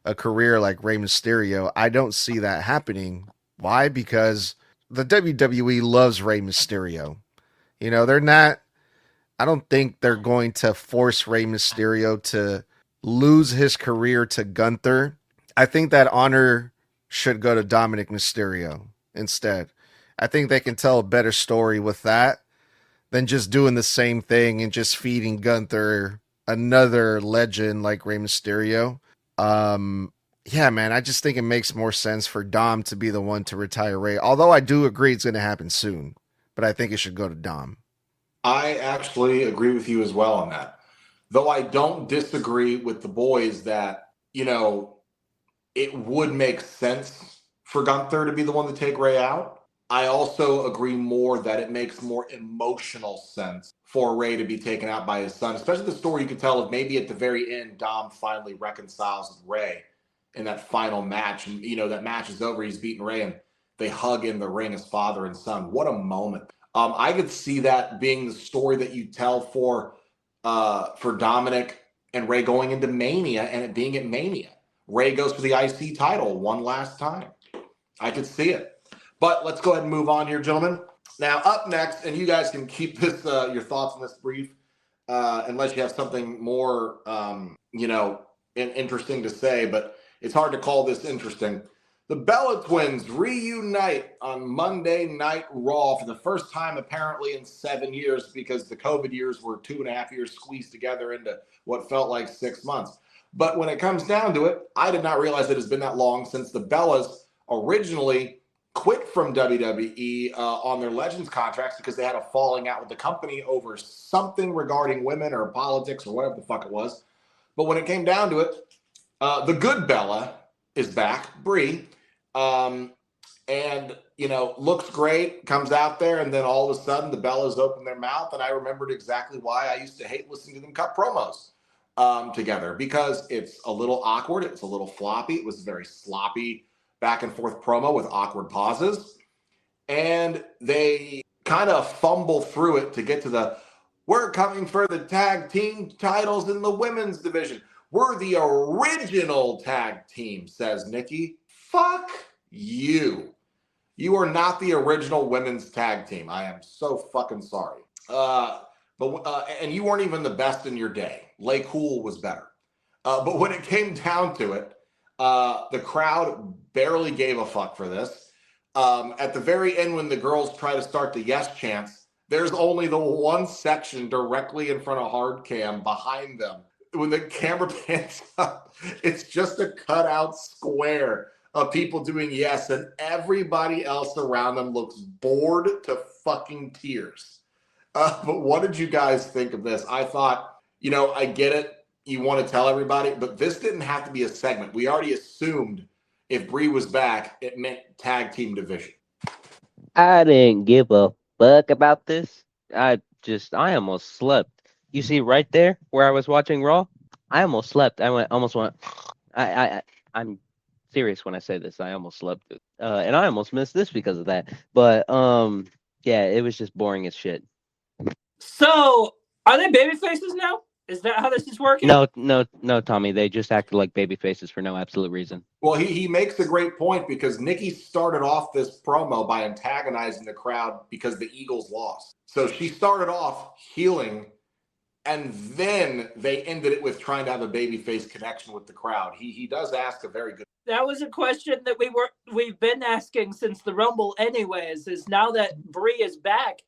a career like Rey Mysterio, I don't see that happening. Why? Because the WWE loves Rey Mysterio. You know, I don't think they're going to force Rey Mysterio to lose his career to Gunther. I think that honor should go to Dominic Mysterio instead. I think they can tell a better story with that than just doing the same thing and just feeding Gunther another legend like Rey Mysterio. Yeah, man, I just think it makes more sense for Dom to be the one to retire Rey. Although I do agree it's going to happen soon, but I think it should go to Dom. I actually agree with you as well on that. Though I don't disagree with the boys that, you know, it would make sense for Gunther to be the one to take Rey out. I also agree more that it makes more emotional sense for Rey to be taken out by his son, especially the story you could tell of maybe at the very end, Dom finally reconciles with Rey in that final match. And, you know, that match is over. He's beaten Rey and they hug in the ring as father and son. What a moment. I could see that being the story that you tell for Dominic and Rey going into Mania and it being at Mania. Rey goes for the IC title one last time. I could see it. But let's go ahead and move on here, gentlemen. Now, up next, and you guys can keep this your thoughts on this brief, unless you have something more, interesting to say. But it's hard to call this interesting. The Bella Twins reunite on Monday Night Raw for the first time, apparently, in 7 years, because the COVID years were 2.5 years squeezed together into what felt like 6 months. But when it comes down to it, I did not realize it has been that long since the Bellas originally quit from WWE on their Legends contracts because they had a falling out with the company over something regarding women or politics or whatever the fuck it was. But when it came down to it, the good Bella is back, Brie, and, you know, looks great, comes out there, and then all of a sudden the Bellas open their mouth, and I remembered exactly why I used to hate listening to them cut promos together, because it's a little awkward, it's a little floppy, it was a very sloppy back and forth promo with awkward pauses, and they kind of fumble through it to get to the, we're coming for the tag team titles in the women's division. We're the original tag team, says Nikki. Fuck you. You are not the original women's tag team. I am so fucking sorry. And you weren't even the best in your day. Lay Cool was better. But when it came down to it, the crowd barely gave a fuck for this. At the very end, when the girls try to start the yes chants, there's only the one section directly in front of hard cam behind them. When the camera pans up, it's just a cutout square of people doing yes, and everybody else around them looks bored to fucking tears. But what did you guys think of this? I thought, you know, I get it. You want to tell everybody, but this didn't have to be a segment. We already assumed if Brie was back, it meant tag team division. I didn't give a fuck about this. I almost slept. You see right there where I was watching Raw? I almost slept. I'm serious when I say this. I almost slept. And I almost missed this because of that. But yeah, it was just boring as shit. So, are they baby faces now? Is that how this is working? No, Tommy. They just acted like baby faces for no absolute reason. Well, he makes a great point because Nikki started off this promo by antagonizing the crowd because the Eagles lost. So she started off healing, and then they ended it with trying to have a babyface connection with the crowd. He does ask a very good. That was a question that we've been asking since the Rumble anyways, is now that Brie is back,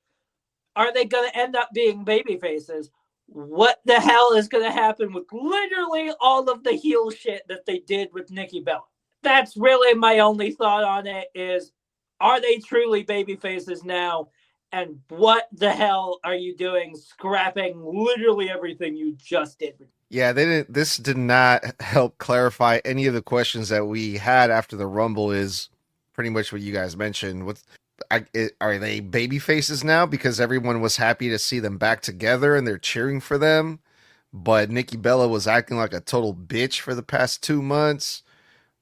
are they going to end up being baby faces? What the hell is going to happen with literally all of the heel shit that they did with Nikki Bella? That's really my only thought on it is, are they truly baby faces now? And what the hell are you doing scrapping literally everything you just did? Yeah, this did not help clarify any of the questions that we had after the Rumble. Is pretty much what you guys mentioned. Are they baby faces now because everyone was happy to see them back together and they're cheering for them? But Nikki Bella was acting like a total bitch for the past 2 months.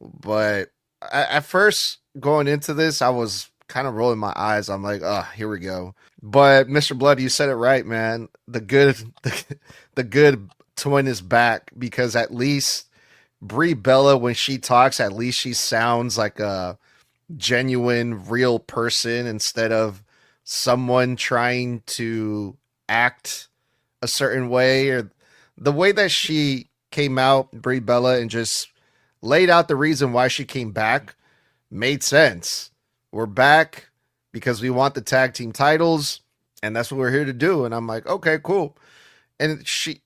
But at first, going into this, I was kind of rolling my eyes. I'm like, oh, here we go. But Mr. Blood, you said it right, man. The good twin is back because at least Brie Bella, when she talks, at least she sounds like a genuine, real person instead of someone trying to act a certain way, or the way that she came out, Brie Bella, and just laid out the reason why she came back made sense. We're back because we want the tag team titles, and that's what we're here to do. And I'm like, okay, cool. And she,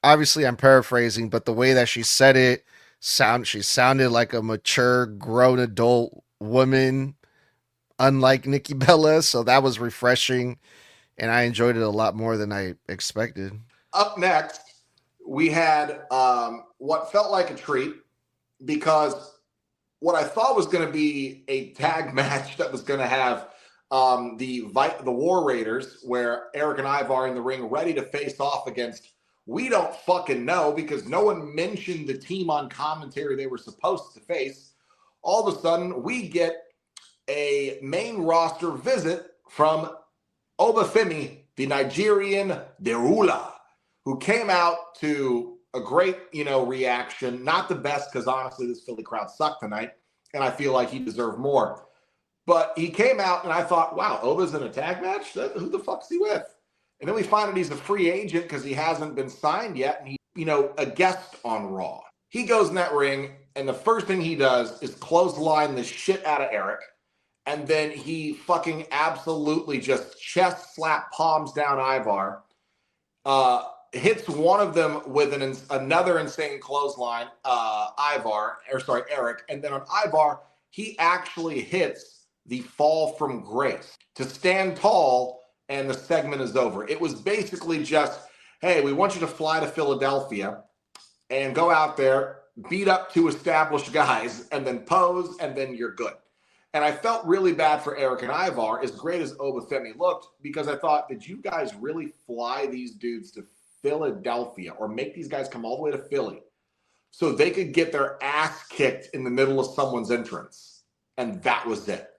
obviously, I'm paraphrasing, but the way that she said it, she sounded like a mature, grown adult woman, unlike Nikki Bella. So that was refreshing, and I enjoyed it a lot more than I expected. Up next, we had what felt like a treat, because what I thought was going to be a tag match that was going to have the War Raiders, where Eric and Ivar are in the ring ready to face off against, we don't fucking know, because no one mentioned the team on commentary they were supposed to face. All of a sudden, we get a main roster visit from Oba Femi, the Nigerian Derula, who came out to a great, reaction. Not the best, because honestly, this Philly crowd sucked tonight, and I feel like he deserved more. But he came out, and I thought, wow, Oba's in a tag match? Who the fuck's he with? And then we find out he's a free agent because he hasn't been signed yet, and he's, a guest on Raw. He goes in that ring, and the first thing he does is clothesline the shit out of Eric, and then he fucking absolutely just chest slap palms down Ivar, hits one of them with another insane clothesline, Eric, and then on Ivar, he actually hits the fall from grace to stand tall, and the segment is over. It was basically just, hey, we want you to fly to Philadelphia and go out there, beat up two established guys, and then pose, and then you're good. And I felt really bad for Eric and Ivar, as great as Oba Femi looked, because I thought, did you guys really fly these dudes to Philadelphia, or make these guys come all the way to Philly so they could get their ass kicked in the middle of someone's entrance? And that was it.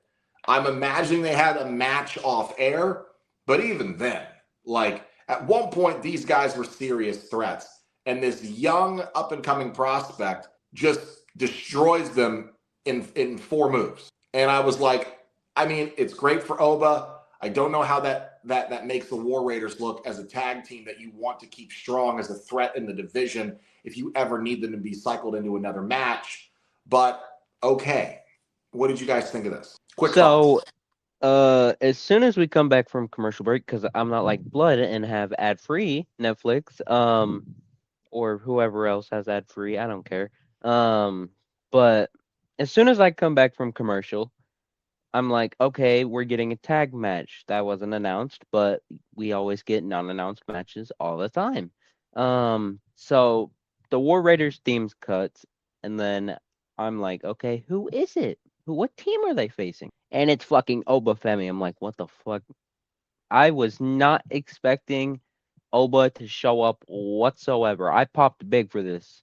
I'm imagining they had a match off air, but even then, like, at one point, these guys were serious threats, and this young up-and-coming prospect just destroys them in 4 moves. And I was like, I mean, it's great for Oba. I don't know how that makes the War Raiders look as a tag team that you want to keep strong as a threat in the division if you ever need them to be cycled into another match. But okay, what did you guys think of this? Quick thoughts. As soon as we come back from commercial break, because I'm not like Blood and have ad-free Netflix, or whoever else has ad-free, I don't care. But as soon as I come back from commercial, I'm like, okay, we're getting a tag match. That wasn't announced, but we always get non-announced matches all the time. So the War Raiders theme's cuts, and then I'm like, okay, who is it? What team are they facing? And it's fucking Oba Femi. I'm like, what the fuck? I was not expecting Oba to show up whatsoever. I popped big for this.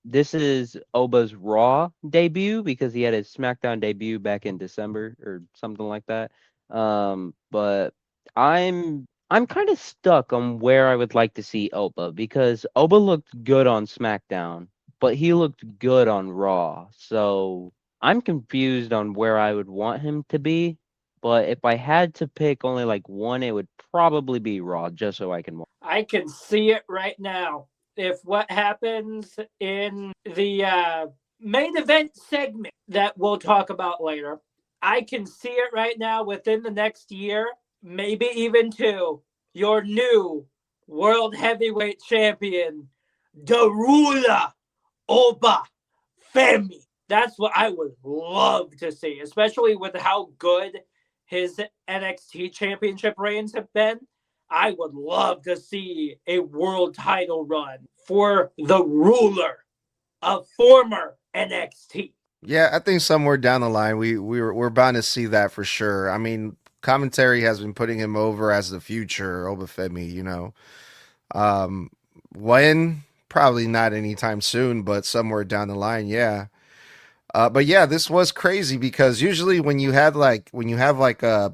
This is Oba's Raw debut, because he had his SmackDown debut back in December or something like that. But I'm kind of stuck on where I would like to see Oba, because Oba looked good on SmackDown, but he looked good on Raw. So I'm confused on where I would want him to be. But if I had to pick only like one, it would probably be Raw, just so I can watch. I can see it right now. If what happens in the main event segment that we'll talk about later, I can see it right now within the next year, maybe even 2, your new World Heavyweight Champion, Darula Oba Femi. That's what I would love to see, especially with how good his NXT championship reigns have been. I would love to see a world title run for the ruler of former NXT. Yeah, I think somewhere down the line we're bound to see that for sure. I mean, commentary has been putting him over as the future Oba Femi, you know. Um, when probably not anytime soon, but somewhere down the line, yeah. But yeah, this was crazy because usually when you have like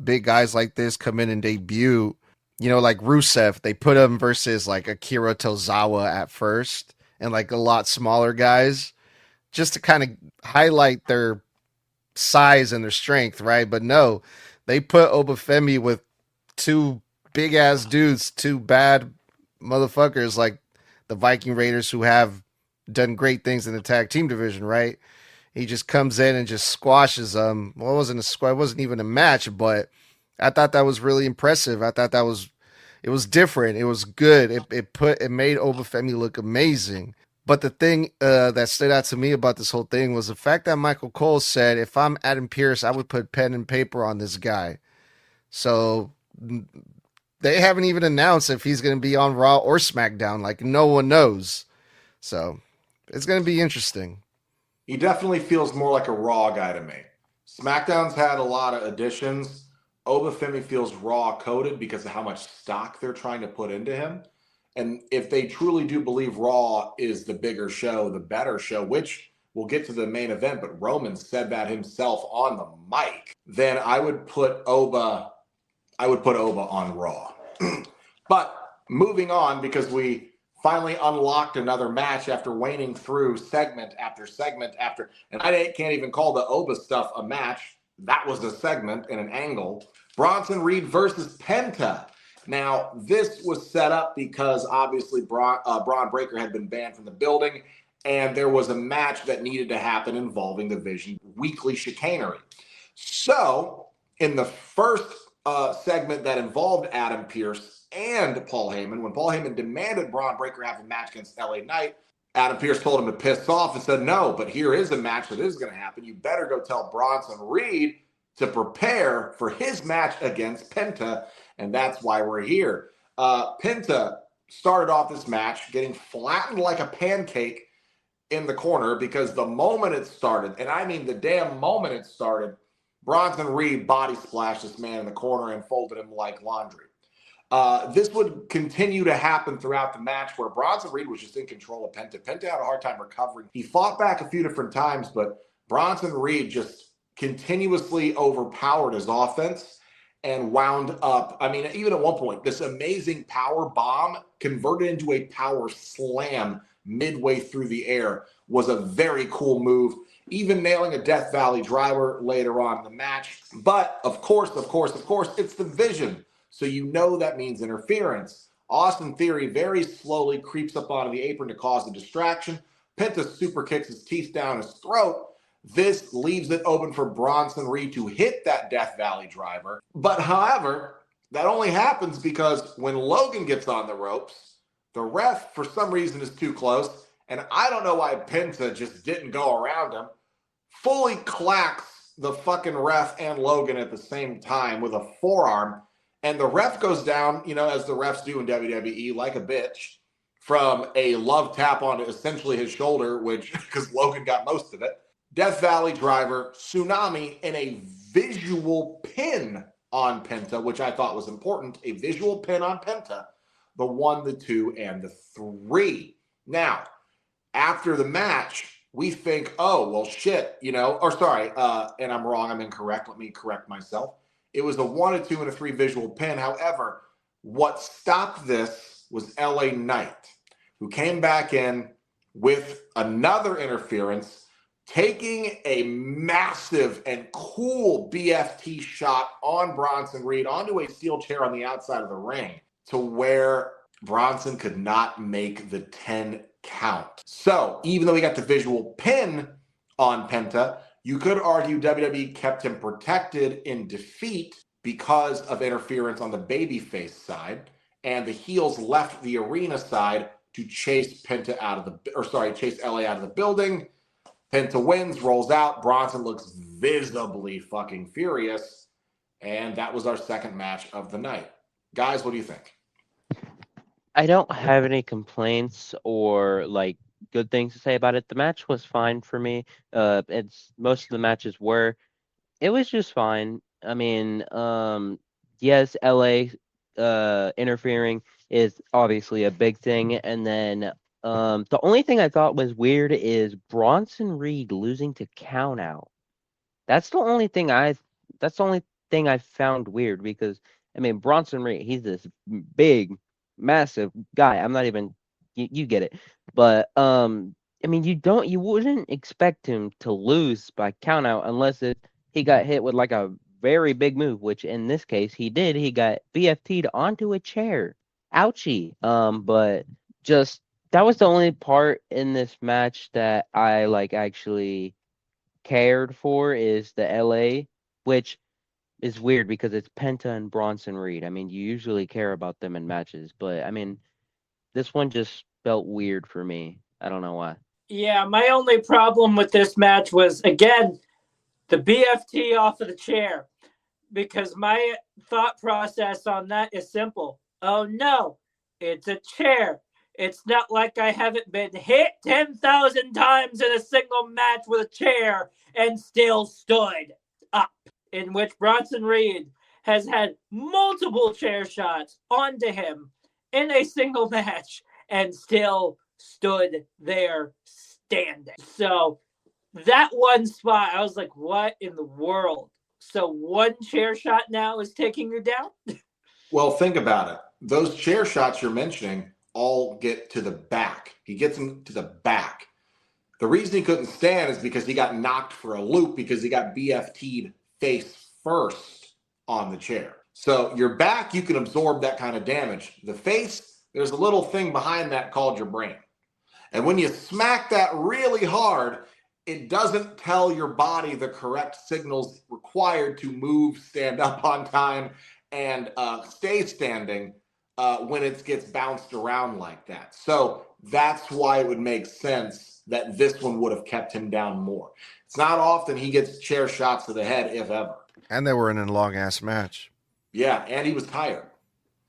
big guys like this come in and debut, you know, like Rusev, they put him versus like Akira Tozawa at first and like a lot smaller guys just to kind of highlight their size and their strength, right? But no, they put Oba Femi with two big ass dudes, two bad motherfuckers like the Viking Raiders who have done great things in the tag team division, right? He just comes in and just squashes them. Well, it wasn't even a match, but I thought that was really impressive. I thought it was different. It was good. It made Oba Femi look amazing. But the thing that stood out to me about this whole thing was the fact that Michael Cole said, if I'm Adam Pearce, I would put pen and paper on this guy. So they haven't even announced if he's going to be on Raw or SmackDown. Like, no one knows. So it's going to be interesting. He definitely feels more like a Raw guy to me. SmackDown's had a lot of additions. Oba Femi feels Raw coded because of how much stock they're trying to put into him. And if they truly do believe Raw is the bigger show, the better show, which we'll get to the main event, but Roman said that himself on the mic, then I would put Oba on Raw. But moving on, because we finally unlocked another match after waning through segment after segment after, and I can't even call the Oba stuff a match. That was a segment and an angle. Bronson Reed versus Penta. Now, this was set up because obviously Braun Breaker had been banned from the building, and there was a match that needed to happen involving the Vision weekly chicanery. So, in the first segment that involved Adam Pearce and Paul Heyman, when Paul Heyman demanded Braun Breaker have a match against LA Knight, Adam Pearce told him to piss off and said, no, but here is a match that is going to happen. You better go tell Bronson Reed to prepare for his match against Penta, and that's why we're here. Penta started off this match getting flattened like a pancake in the corner because the moment it started, and I mean the damn moment it started, Bronson Reed body splashed this man in the corner and folded him like laundry. This would continue to happen throughout the match where Bronson Reed was just in control of Penta. Penta had a hard time recovering. He fought back a few different times, but Bronson Reed just continuously overpowered his offense and wound up. I mean, even at one point, this amazing power bomb converted into a power slam midway through the air was a very cool move, even nailing a Death Valley driver later on in the match. But of course, it's the Vision. So you know that means interference. Austin Theory very slowly creeps up onto the apron to cause a distraction. Penta super kicks his teeth down his throat. This leaves it open for Bronson Reed to hit that Death Valley driver. But however, that only happens because when Logan gets on the ropes, the ref for some reason is too close. And I don't know why Penta just didn't go around him. Fully clacks the fucking ref and Logan at the same time with a forearm. And the ref goes down, you know, as the refs do in WWE, like a bitch, from a love tap onto essentially his shoulder, which, because Logan got most of it. Death Valley driver, tsunami, and a visual pin on Penta, which I thought was important. A visual pin on Penta, the 1, the 2, and the 3. Now, after the match, we think, oh, well, shit, you know, or sorry, and I'm wrong, I'm incorrect. Let me correct myself. It was a 1, a 2, and a 3 visual pin. However, what stopped this was LA Knight, who came back in with another interference, taking a massive and cool BFT shot on Bronson Reed onto a steel chair on the outside of the ring to where Bronson could not make the 10 count. So even though he got the visual pin on Penta, you could argue WWE kept him protected in defeat because of interference on the babyface side, and the heels left the arena side to chase LA out of the building. Penta wins, rolls out. Bronson looks visibly fucking furious. And that was our second match of the night. Guys, what do you think? I don't have any complaints or like good things to say about it. The match was fine for me. It's most of the matches were. It was just fine. I mean, yes, LA interfering is obviously a big thing, and then the only thing I thought was weird is Bronson Reed losing to Count Out. That's the only thing I found weird because I mean Bronson Reed, he's this big, massive guy. I'm not even you get it. But I mean you wouldn't expect him to lose by count out unless he got hit with like a very big move, which in this case he did. He got BFT'd onto a chair. Ouchie. But just that was the only part in this match that I like actually cared for is the LA, which is weird because it's Penta and Bronson Reed. I mean, you usually care about them in matches, but I mean, this one just felt weird for me. I don't know why. Yeah, my only problem with this match was, again, the BFT off of the chair. Because my thought process on that is simple. Oh, no, it's a chair. It's not like I haven't been hit 10,000 times in a single match with a chair and still stood up, in which Bronson Reed has had multiple chair shots onto him in a single match and still stood there standing. So that one spot, I was like, what in the world? So one chair shot now is taking you down? Well, think about it. Those chair shots you're mentioning all get to the back. He gets them to the back. The reason he couldn't stand is because he got knocked for a loop because he got BFT'd face first on the chair. So your back, you can absorb that kind of damage. The face, there's a little thing behind that called your brain. And when you smack that really hard, it doesn't tell your body the correct signals required to move, stand up on time, and stay standing when it gets bounced around like that. So that's why it would make sense that this one would have kept him down more. It's not often he gets chair shots to the head, if ever. And they were in a long-ass match. Yeah, and he was tired.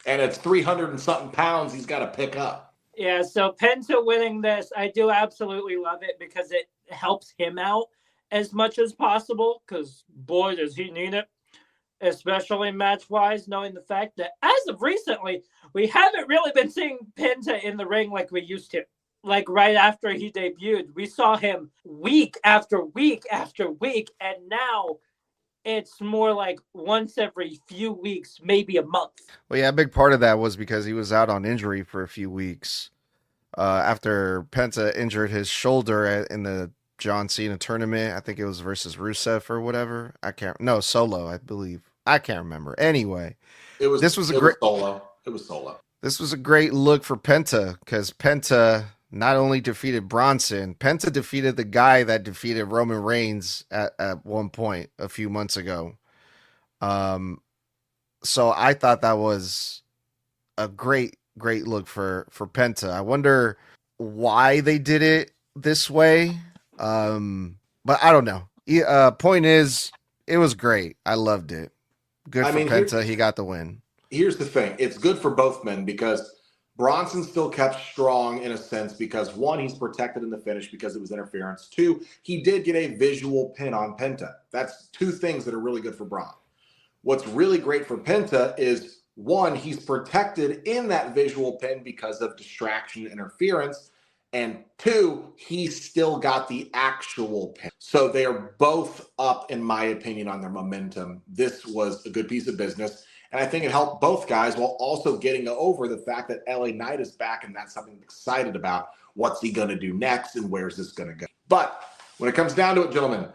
And it's 300 and something pounds he's got to pick up. Yeah, so Penta winning this, I do absolutely love it because it helps him out as much as possible because, boy, does he need it, especially match-wise, knowing the fact that as of recently, we haven't really been seeing Penta in the ring like we used to. Like right after he debuted, we saw him week after week after week, and now it's more like once every few weeks, maybe a month. Well, yeah, a big part of that was because he was out on injury for a few weeks after Penta injured his shoulder in the John Cena tournament. I think it was versus Rusev or whatever. Solo, I believe. I can't remember. Anyway, It was solo. This was a great look for Penta because Penta not only defeated Bronson, Penta defeated the guy that defeated Roman Reigns at one point a few months ago. So I thought that was a great look for Penta. I wonder why they did it this way. But I don't know. Point is, it was great. I loved it. Good for Penta. He got the win. Here's the thing. It's good for both men because Bronson still kept strong in a sense because, one, he's protected in the finish because it was interference. Two, he did get a visual pin on Penta. That's two things that are really good for Braun. What's really great for Penta is, one, he's protected in that visual pin because of distraction and interference. And two, he still got the actual pin. So they are both up, in my opinion, on their momentum. This was a good piece of business. And I think it helped both guys while also getting over the fact that LA Knight is back, and that's something I'm excited about. What's he going to do next, and where's this going to go? But when it comes down to it, gentlemen,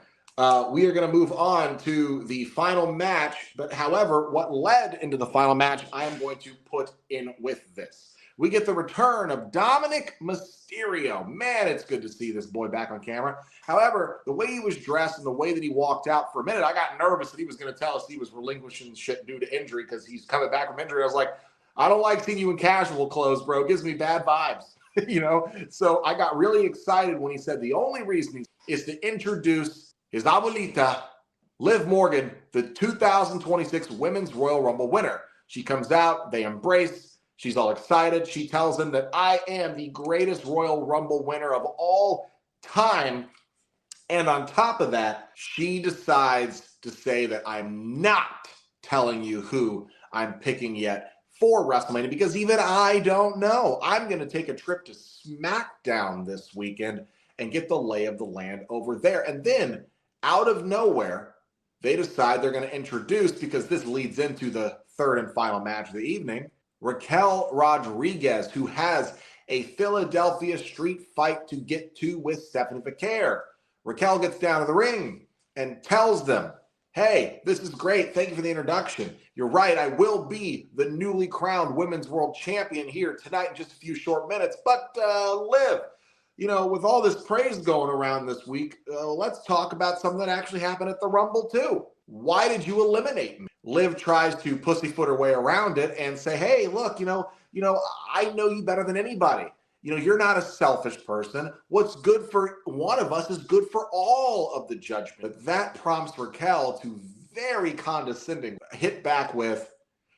we are going to move on to the final match. But however, what led into the final match, I am going to put in with this. We get the return of Dominic Mysterio. Man, it's good to see this boy back on camera. However, the way he was dressed and the way that he walked out, for a minute, I got nervous that he was going to tell us he was relinquishing shit due to injury because he's coming back from injury. I was like, I don't like seeing you in casual clothes, bro. It gives me bad vibes. So I got really excited when he said the only reason is to introduce his abuelita, Liv Morgan, the 2026 Women's Royal Rumble winner. She comes out, they embrace, she's all excited. She tells him that I am the greatest Royal Rumble winner of all time. And on top of that, she decides to say that I'm not telling you who I'm picking yet for WrestleMania, because even I don't know. I'm going to take a trip to SmackDown this weekend and get the lay of the land over there. And then, out of nowhere, they decide they're going to introduce, because this leads into the third and final match of the evening, Raquel Rodriguez, who has a Philadelphia street fight to get to with Stephanie Vaquer. Raquel gets down to the ring and tells them, hey, this is great. Thank you for the introduction. You're right. I will be the newly crowned Women's World Champion here tonight in just a few short minutes. But Liv, with all this praise going around this week, let's talk about something that actually happened at the Rumble too. Why did you eliminate me? Liv tries to pussyfoot her way around it and say, hey, look, I know you better than anybody. You're not a selfish person. What's good for one of us is good for all of the judgment. But that prompts Raquel to very condescending hit back with,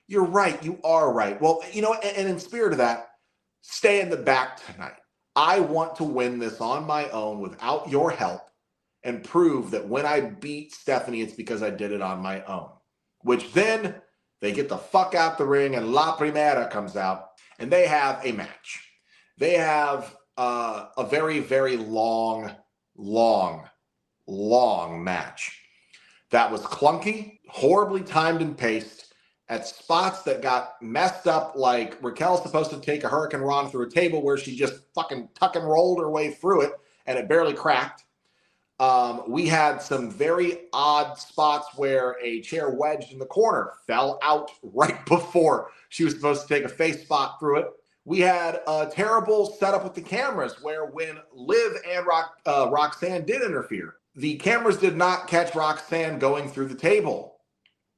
you're right, you are right. Well, and in spirit of that, stay in the back tonight. I want to win this on my own without your help and prove that when I beat Stephanie, it's because I did it on my own. Which then they get the fuck out the ring and La Primera comes out and they have a match. They have a very, very long match that was clunky, horribly timed and paced at spots that got messed up. Like Raquel's supposed to take a Hurricane Rana through a table where she just fucking tuck and rolled her way through it and it barely cracked. We had some very odd spots where a chair wedged in the corner fell out right before she was supposed to take a face spot through it. We had a terrible setup with the cameras where when Liv and Roxanne did interfere, the cameras did not catch Roxanne going through the table.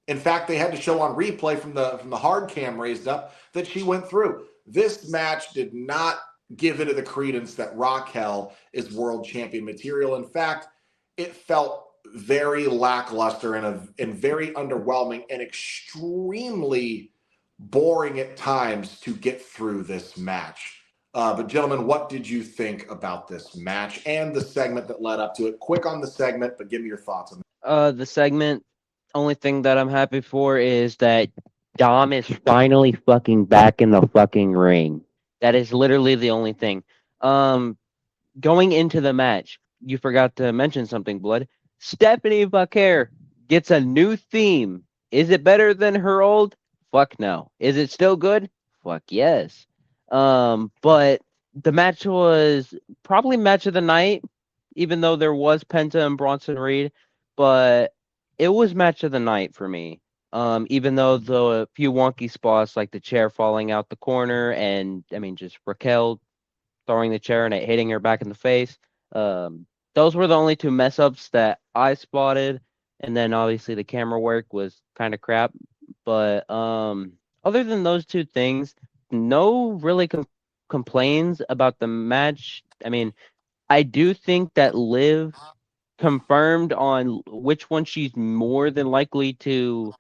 In fact, they had to show on replay from the hard cam raised up that she went through. This match did not give it the credence that Raquel is world champion material. In fact, it felt very lackluster and very underwhelming and extremely boring at times to get through this match. But gentlemen, what did you think about this match and the segment that led up to it? Quick on the segment, but give me your thoughts on it. The segment, only thing that I'm happy for is that Dom is finally fucking back in the fucking ring. That is literally the only thing. Going into the match, you forgot to mention something, Blood. Stephanie Vaquer gets a new theme. Is it better than her old? Fuck no. Is it still good? Fuck yes. But the match was probably match of the night, even though there was Penta and Bronson Reed, but it was match of the night for me. Even though the few wonky spots like the chair falling out the corner and just Raquel throwing the chair and it hitting her back in the face. Those were the only two mess ups that I spotted. And then obviously the camera work was kind of crap. But other than those two things, no really complaints about the match. I do think that Liv confirmed on which one she's more than likely to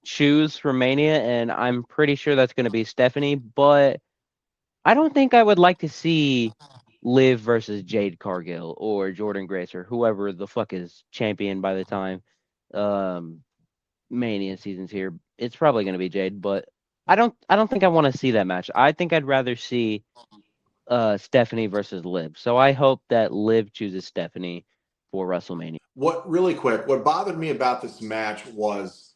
choose for Mania, and I'm pretty sure that's going to be Stephanie. But I don't think I would like to see Liv versus Jade Cargill or Jordan Grace or whoever the fuck is champion by the time Mania season's here. It's probably going to be Jade, but I don't think I want to see that match. I think I'd rather see Stephanie versus Liv. So I hope that Liv chooses Stephanie for WrestleMania. What bothered me about this match was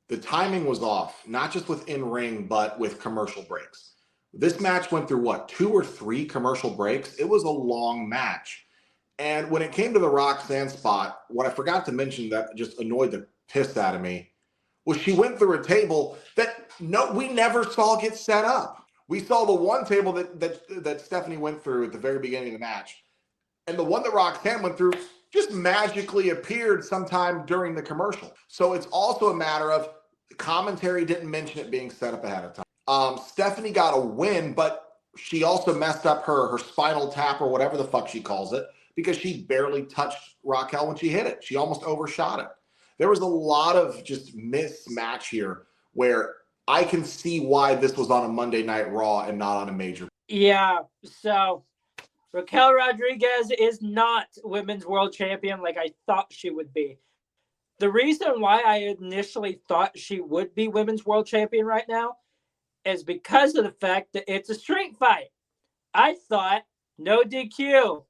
the timing was off, not just with in-ring, but with commercial breaks. This match went through, 2 or 3 commercial breaks? It was a long match. And when it came to the Roxanne spot, what I forgot to mention that just annoyed the piss out of me was she went through a table that we never saw get set up. We saw the one table that Stephanie went through at the very beginning of the match. And the one that Roxanne went through just magically appeared sometime during the commercial. So it's also a matter of the commentary didn't mention it being set up ahead of time. Stephanie got a win, but she also messed up her spinal tap or whatever the fuck she calls it because she barely touched Raquel when she hit it. She almost overshot it. There was a lot of just mismatch here where I can see why this was on a Monday Night Raw and not on a major. Yeah, so Raquel Rodriguez is not Women's World Champion like I thought she would be. The reason why I initially thought she would be Women's World Champion right now is because of the fact that it's a street fight. I thought no DQ,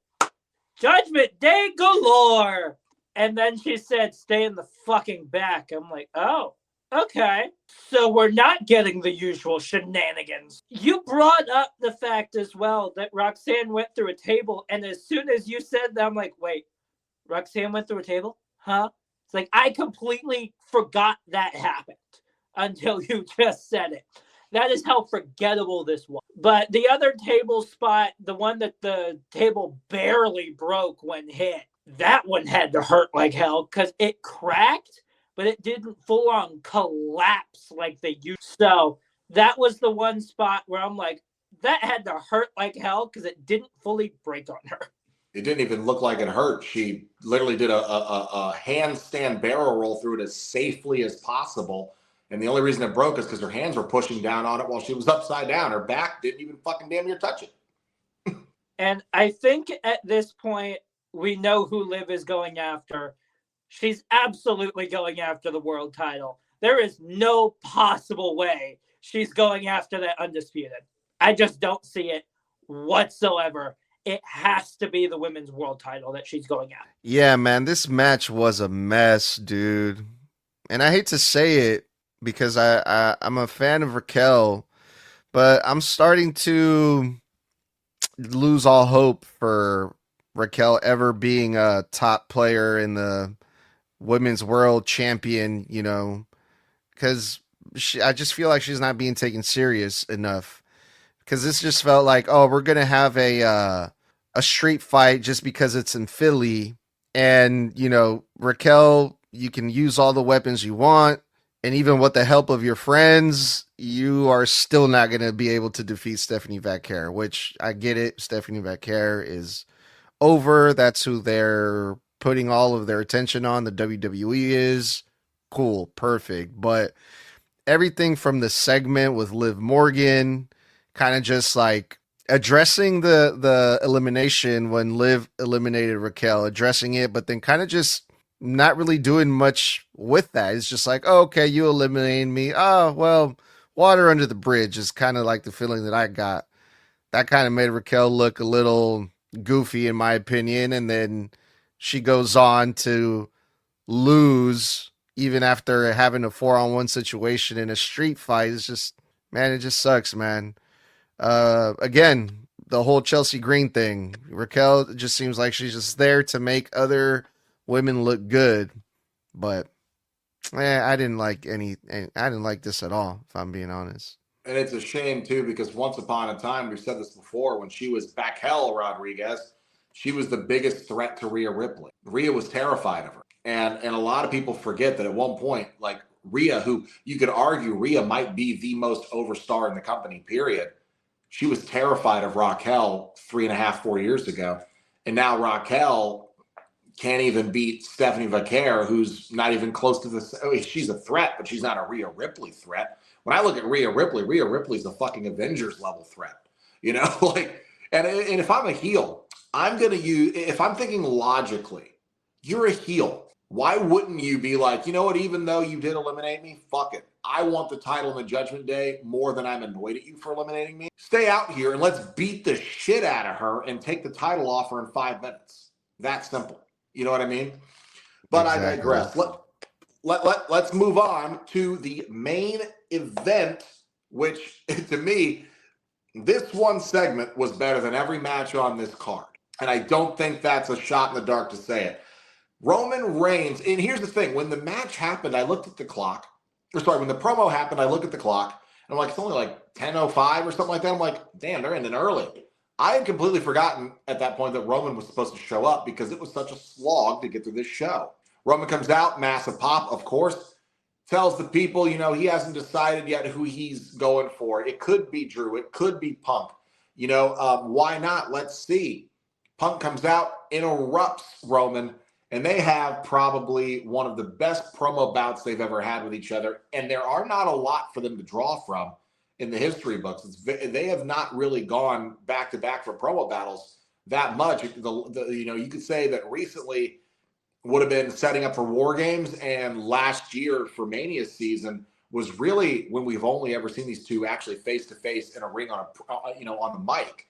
Judgment Day galore. And then she said, stay in the fucking back. I'm like, oh, okay. So we're not getting the usual shenanigans. You brought up the fact as well that Roxanne went through a table. And as soon as you said that, I'm like, wait, Roxanne went through a table? Huh? It's like, I completely forgot that happened until you just said it. That is how forgettable this was. But the other table spot, the one that the table barely broke when hit, that one had to hurt like hell because it cracked, but it didn't full on collapse like they used. So that was the one spot where I'm like, that had to hurt like hell because it didn't fully break on her. It didn't even look like it hurt. She literally did a handstand barrel roll through it as safely as possible. And the only reason it broke is because her hands were pushing down on it while she was upside down. Her back didn't even fucking damn near touch it. And I think at this point, we know who Liv is going after. She's absolutely going after the world title. There is no possible way she's going after that undisputed. I just don't see it whatsoever. It has to be the women's world title that she's going after. Yeah, man, this match was a mess, dude. And I hate to say it because I'm a fan of Raquel, but I'm starting to lose all hope for Raquel ever being a top player in the women's world champion, you know, because I just feel like she's not being taken serious enough. Because this just felt like, oh, we're gonna have a street fight just because it's in Philly, and you know, Raquel, you can use all the weapons you want, and even with the help of your friends, you are still not gonna be able to defeat Stephanie Vaquer. Which I get it, Stephanie Vaquer is over. That's who they're putting all of their attention on. The WWE is cool, perfect, but everything from the segment with Liv Morgan, kind of just like addressing the elimination when Liv eliminated Raquel, addressing it, but then kind of just not really doing much with that. It's just like, oh, okay, you eliminated me. Oh, well, water under the bridge is kind of like the feeling that I got. That kind of made Raquel look a little goofy in my opinion, and then she goes on to lose even after having a 4-on-1 situation in a street fight. It's just, man, it just sucks, man. Again, the whole Chelsea Green thing, Raquel just seems like she's just there to make other women look good, but I didn't like this at all, if I'm being honest. And it's a shame, too, because once upon a time, we've said this before, when she was Raquel Rodriguez, she was the biggest threat to Rhea Ripley. Rhea was terrified of her. And a lot of people forget that at one point, like Rhea, who you could argue Rhea might be the most overstar in the company, period. She was terrified of Raquel 3.5, 4 years ago. And now Raquel can't even beat Stephanie Vaquer, who's not even close to this. I mean, she's a threat, but she's not a Rhea Ripley threat. When I look at Rhea Ripley's a fucking Avengers level threat. You know, like, and if I'm a heel, I'm going to use, if I'm thinking logically, you're a heel. Why wouldn't you be like, you know what, even though you did eliminate me, fuck it. I want the title in the Judgment Day more than I'm annoyed at you for eliminating me. Stay out here and let's beat the shit out of her and take the title off her in 5 minutes. That simple. You know what I mean? But exactly. I digress. Let's move on to the main event, which to me, this one segment was better than every match on this card. And I don't think that's a shot in the dark to say it. Roman Reigns, and here's the thing, when the match happened, I looked at the clock. When the promo happened, I looked at the clock, and I'm like, it's only like 10:05 or something like that. I'm like, damn, they're ending early. I had completely forgotten at that point that Roman was supposed to show up because it was such a slog to get through this show. Roman comes out, massive pop, of course, tells the people, you know, he hasn't decided yet who he's going for. It could be Drew. It could be Punk. Why not? Let's see. Punk comes out, interrupts Roman, and they have probably one of the best promo bouts they've ever had with each other. And there are not a lot for them to draw from in the history books. They have not really gone back to back for promo battles that much. You could say that recently would have been setting up for War Games, and last year for Mania season was really when we've only ever seen these two actually face to face in a ring on the mic.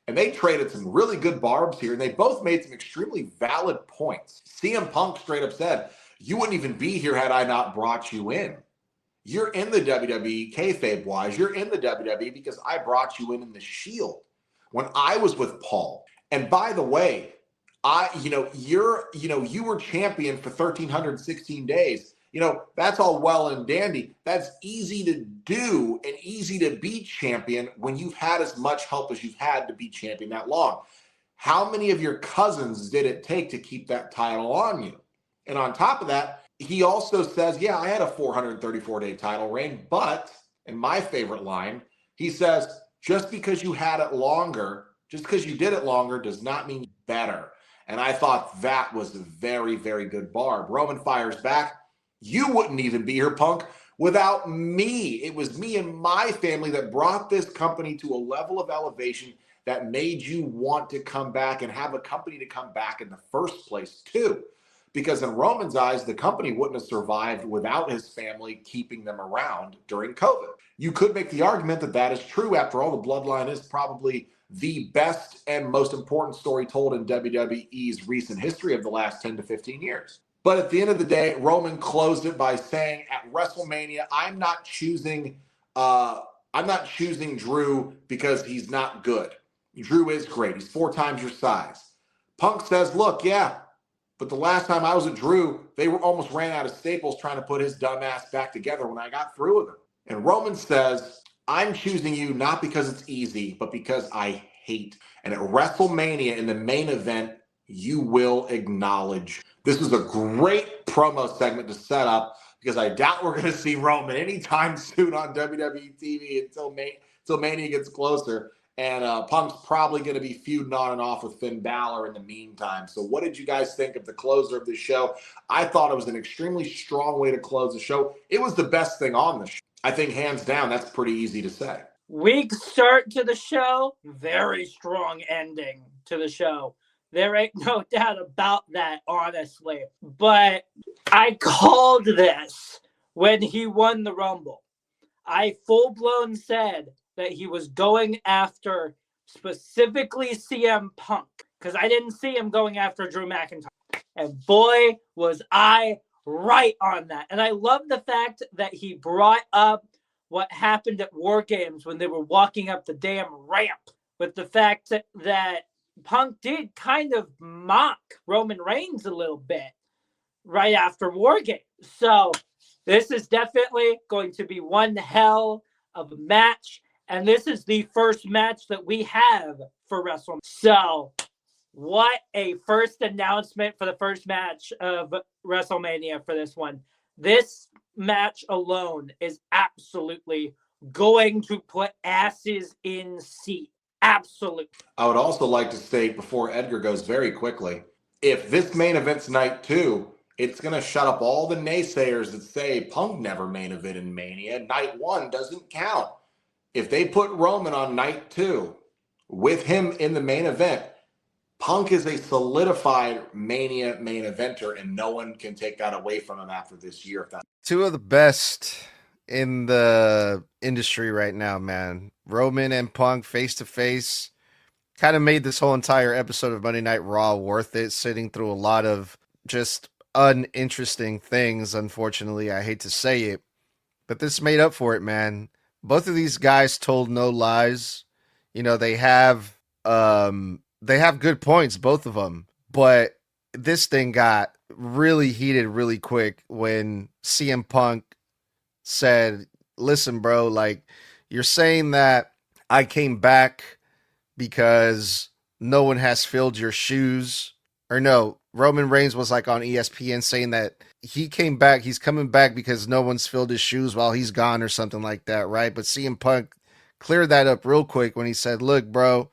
And they traded some really good barbs here, and they both made some extremely valid points. CM Punk straight up said, "You wouldn't even be here had I not brought you in. You're in the WWE, kayfabe wise. You're in the WWE because I brought you in the Shield when I was with Paul. And by the way, you were champion for 1,316 days. That's all well and dandy. That's easy to do and easy to be champion when you've had as much help as you've had to be champion that long. How many of your cousins did it take to keep that title on you?" And on top of that, he also says, "Yeah, I had a 434-day title reign, but," and my favorite line, he says, just because you did it longer does not mean better." And I thought that was a very, very good barb. Roman fires back. "You wouldn't even be here, Punk, without me. It was me and my family that brought this company to a level of elevation that made you want to come back and have a company to come back in the first place, too. Because in Roman's eyes, the company wouldn't have survived without his family keeping them around during COVID." You could make the argument that that is true. After all, the Bloodline is probably the best and most important story told in WWE's recent history of the last 10 to 15 years. But at the end of the day, Roman closed it by saying, "At WrestleMania, I'm not choosing Drew because he's not good. Drew is great. He's 4 times your size." Punk says, "Look, yeah, but the last time I was at Drew, they almost ran out of staples trying to put his dumb ass back together when I got through with him." And Roman says, "I'm choosing you not because it's easy, but because I hate. And at WrestleMania in the main event, you will acknowledge." This was a great promo segment to set up because I doubt we're going to see Roman anytime soon on WWE TV until Mania gets closer. And Punk's probably going to be feuding on and off with Finn Balor in the meantime. So what did you guys think of the closer of the show? I thought it was an extremely strong way to close the show. It was the best thing on the show. I think hands down, that's pretty easy to say. Weak start to the show, very strong ending to the show. There ain't no doubt about that, honestly. But I called this when he won the Rumble. I full-blown said that he was going after specifically CM Punk because I didn't see him going after Drew McIntyre. And boy, was I right on that. And I love the fact that he brought up what happened at War Games when they were walking up the damn ramp with the fact that Punk did kind of mock Roman Reigns a little bit right after War Games. So this is definitely going to be one hell of a match. And this is the first match that we have for WrestleMania. So what a first announcement for the first match of WrestleMania for this one. This match alone is absolutely going to put asses in seats. Absolutely. I would also like to state before Edgar goes very quickly, if this main event's night 2, it's going to shut up all the naysayers that say Punk never main event in Mania. Night 1 doesn't count. If they put Roman on night 2 with him in the main event, Punk is a solidified Mania main eventer, and no one can take that away from him after this year. Two of the best in the industry right now, man. Roman and Punk face to face kind of made this whole entire episode of Monday Night Raw worth it, sitting through a lot of just uninteresting things. Unfortunately, I hate to say it, but this made up for it, man. Both of these guys told no lies. You know, they have good points, both of them, but this thing got really heated really quick when CM Punk said, "Listen, bro, like, you're saying that I came back because no one has filled your shoes." Or no, Roman Reigns was like on ESPN saying that he's coming back because no one's filled his shoes while he's gone or something like that, right? But CM Punk cleared that up real quick when he said, look, bro,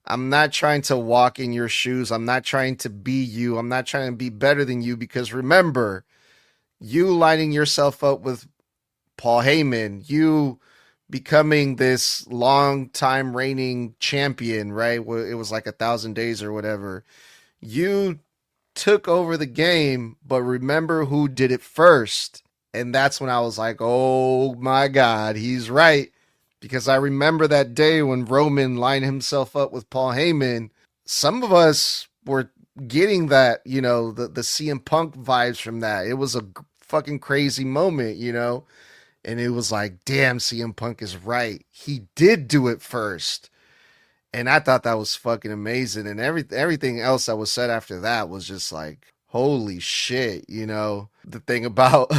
I'm not trying to walk in your shoes. I'm not trying to be you. I'm not trying to be better than you because remember, you lining yourself up with Paul Heyman, you becoming this long time reigning champion, right? It was like 1,000 days or whatever. You took over the game, but remember who did it first. And that's when I was like, oh my God, he's right. Because I remember that day when Roman lined himself up with Paul Heyman. Some of us were getting that, the CM Punk vibes from that. It was a fucking crazy moment, And it was like, damn, CM Punk is right. He did do it first. And I thought that was fucking amazing. And everything else that was said after that was just like, holy shit, The thing about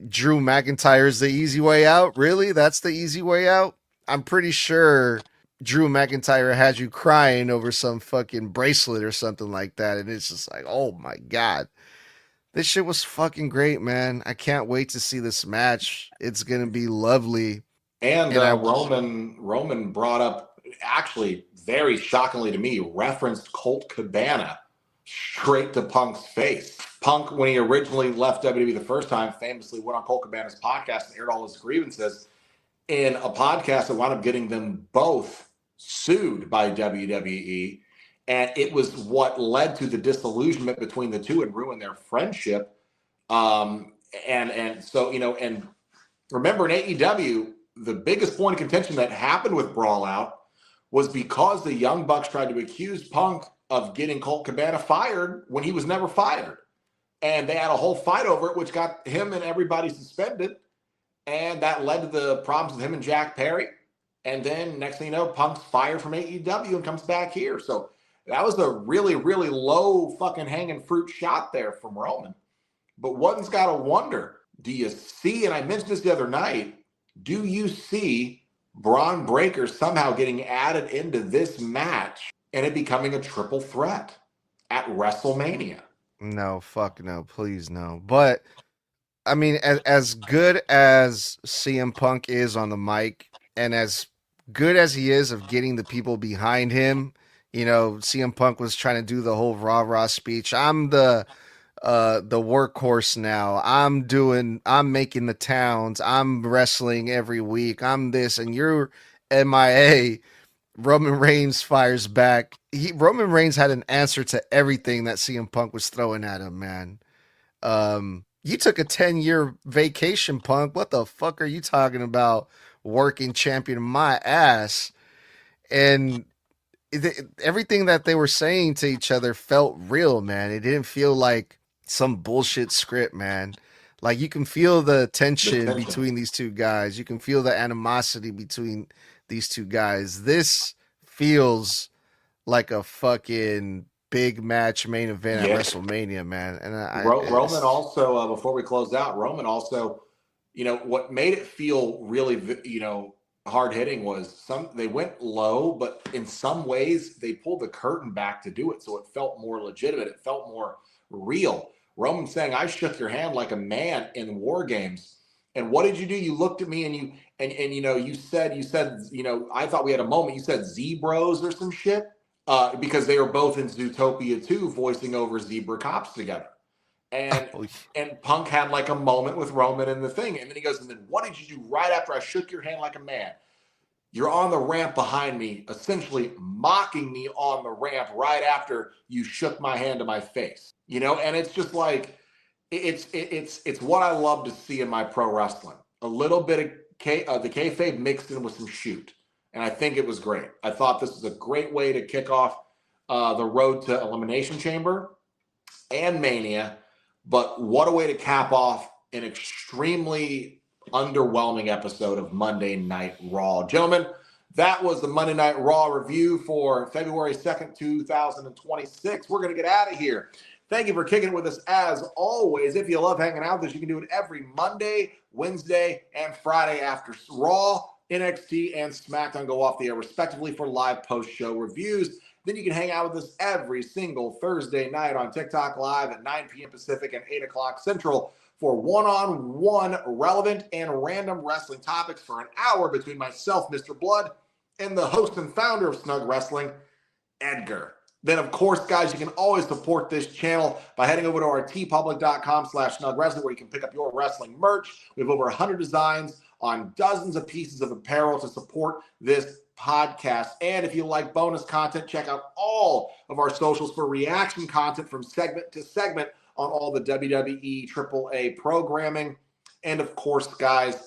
Drew McIntyre's the easy way out. Really? That's the easy way out? I'm pretty sure Drew McIntyre had you crying over some fucking bracelet or something like that. And it's just like, oh my God. This shit was fucking great, man. I can't wait to see this match. It's going to be lovely. And Roman brought up, actually, very shockingly to me, referenced Colt Cabana straight to Punk's face. Punk, when he originally left WWE the first time, famously went on Colt Cabana's podcast and aired all his grievances in a podcast that wound up getting them both sued by WWE. And it was what led to the disillusionment between the two and ruined their friendship. And so, and remember in AEW, the biggest point of contention that happened with Brawl Out was because the Young Bucks tried to accuse Punk of getting Colt Cabana fired when he was never fired. And they had a whole fight over it, which got him and everybody suspended. And that led to the problems with him and Jack Perry. And then next thing you know, Punk's fired from AEW and comes back here. So that was a really, really low fucking hanging fruit shot there from Roman. But one's got to wonder, do you see, and I mentioned this the other night, do you see Braun Breaker somehow getting added into this match and it becoming a triple threat at WrestleMania? No, fuck no, please no. But I mean, as good as CM Punk is on the mic, and as good as he is of getting the people behind him, CM Punk was trying to do the whole rah-rah speech. I'm the workhorse now. I'm making the towns. I'm wrestling every week. I'm this, and you're MIA. Roman Reigns fires back. Roman Reigns had an answer to everything that CM Punk was throwing at him, man. You took a 10-year vacation, Punk. What the fuck are you talking about? Working champion my ass. And everything that they were saying to each other felt real, man. It didn't feel like some bullshit script, man. Like you can feel the tension between these two guys. You can feel the animosity between these two guys. This feels like a fucking big match main event at WrestleMania, man. And Roman also, before we close out, Roman also, what made it feel really, hard hitting was they went low, but in some ways they pulled the curtain back to do it. So it felt more legitimate. It felt more real. Roman saying, I shook your hand like a man in War Games. And what did you do? You looked at me and you said, I thought we had a moment. You said Zebros or some shit. Because they were both in Zootopia 2 voicing over zebra cops together. And Punk had like a moment with Roman in the thing. And then he goes, and then what did you do right after I shook your hand like a man? You're on the ramp behind me, essentially mocking me on the ramp right after you shook my hand to my face. And it's just like, it's what I love to see in my pro wrestling. A little bit of the kayfabe mixed in with some shoot. And I think it was great. I thought this was a great way to kick off the road to Elimination Chamber and Mania. But what a way to cap off an extremely underwhelming episode of Monday Night Raw. Gentlemen, that was the Monday Night Raw review for February 2nd, 2026. We're going to get out of here. Thank you for kicking it with us as always. If you love hanging out with us, you can do it every Monday, Wednesday, and Friday after Raw, NXT, and SmackDown go off the air respectively for live post-show reviews. Then you can hang out with us every single Thursday night on TikTok Live at 9 p.m. Pacific and 8 o'clock Central for one-on-one relevant and random wrestling topics for an hour between myself, Mr. Blood, and the host and founder of Snug Wrestling, Edgar. Then, of course, guys, you can always support this channel by heading over to our tpublic.com/snugwrestling, where you can pick up your wrestling merch. We have over 100 designs on dozens of pieces of apparel to support this podcast. And if you like bonus content, check out all of our socials for reaction content from segment to segment on all the WWE AAA programming. And, of course, guys,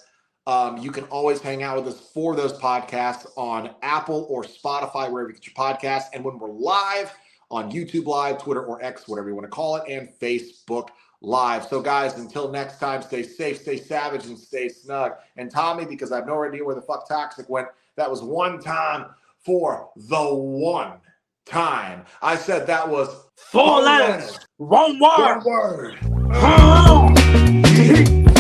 you can always hang out with us for those podcasts on Apple or Spotify, wherever you get your podcasts. And when we're live on YouTube Live, Twitter, or X, whatever you want to call it, and Facebook Live. So, guys, until next time, stay safe, stay savage, and stay snug. And Tommy, because I have no idea where the fuck Toxic went, that was one time for the one time. I said that was 4 letters, 1 word. One word.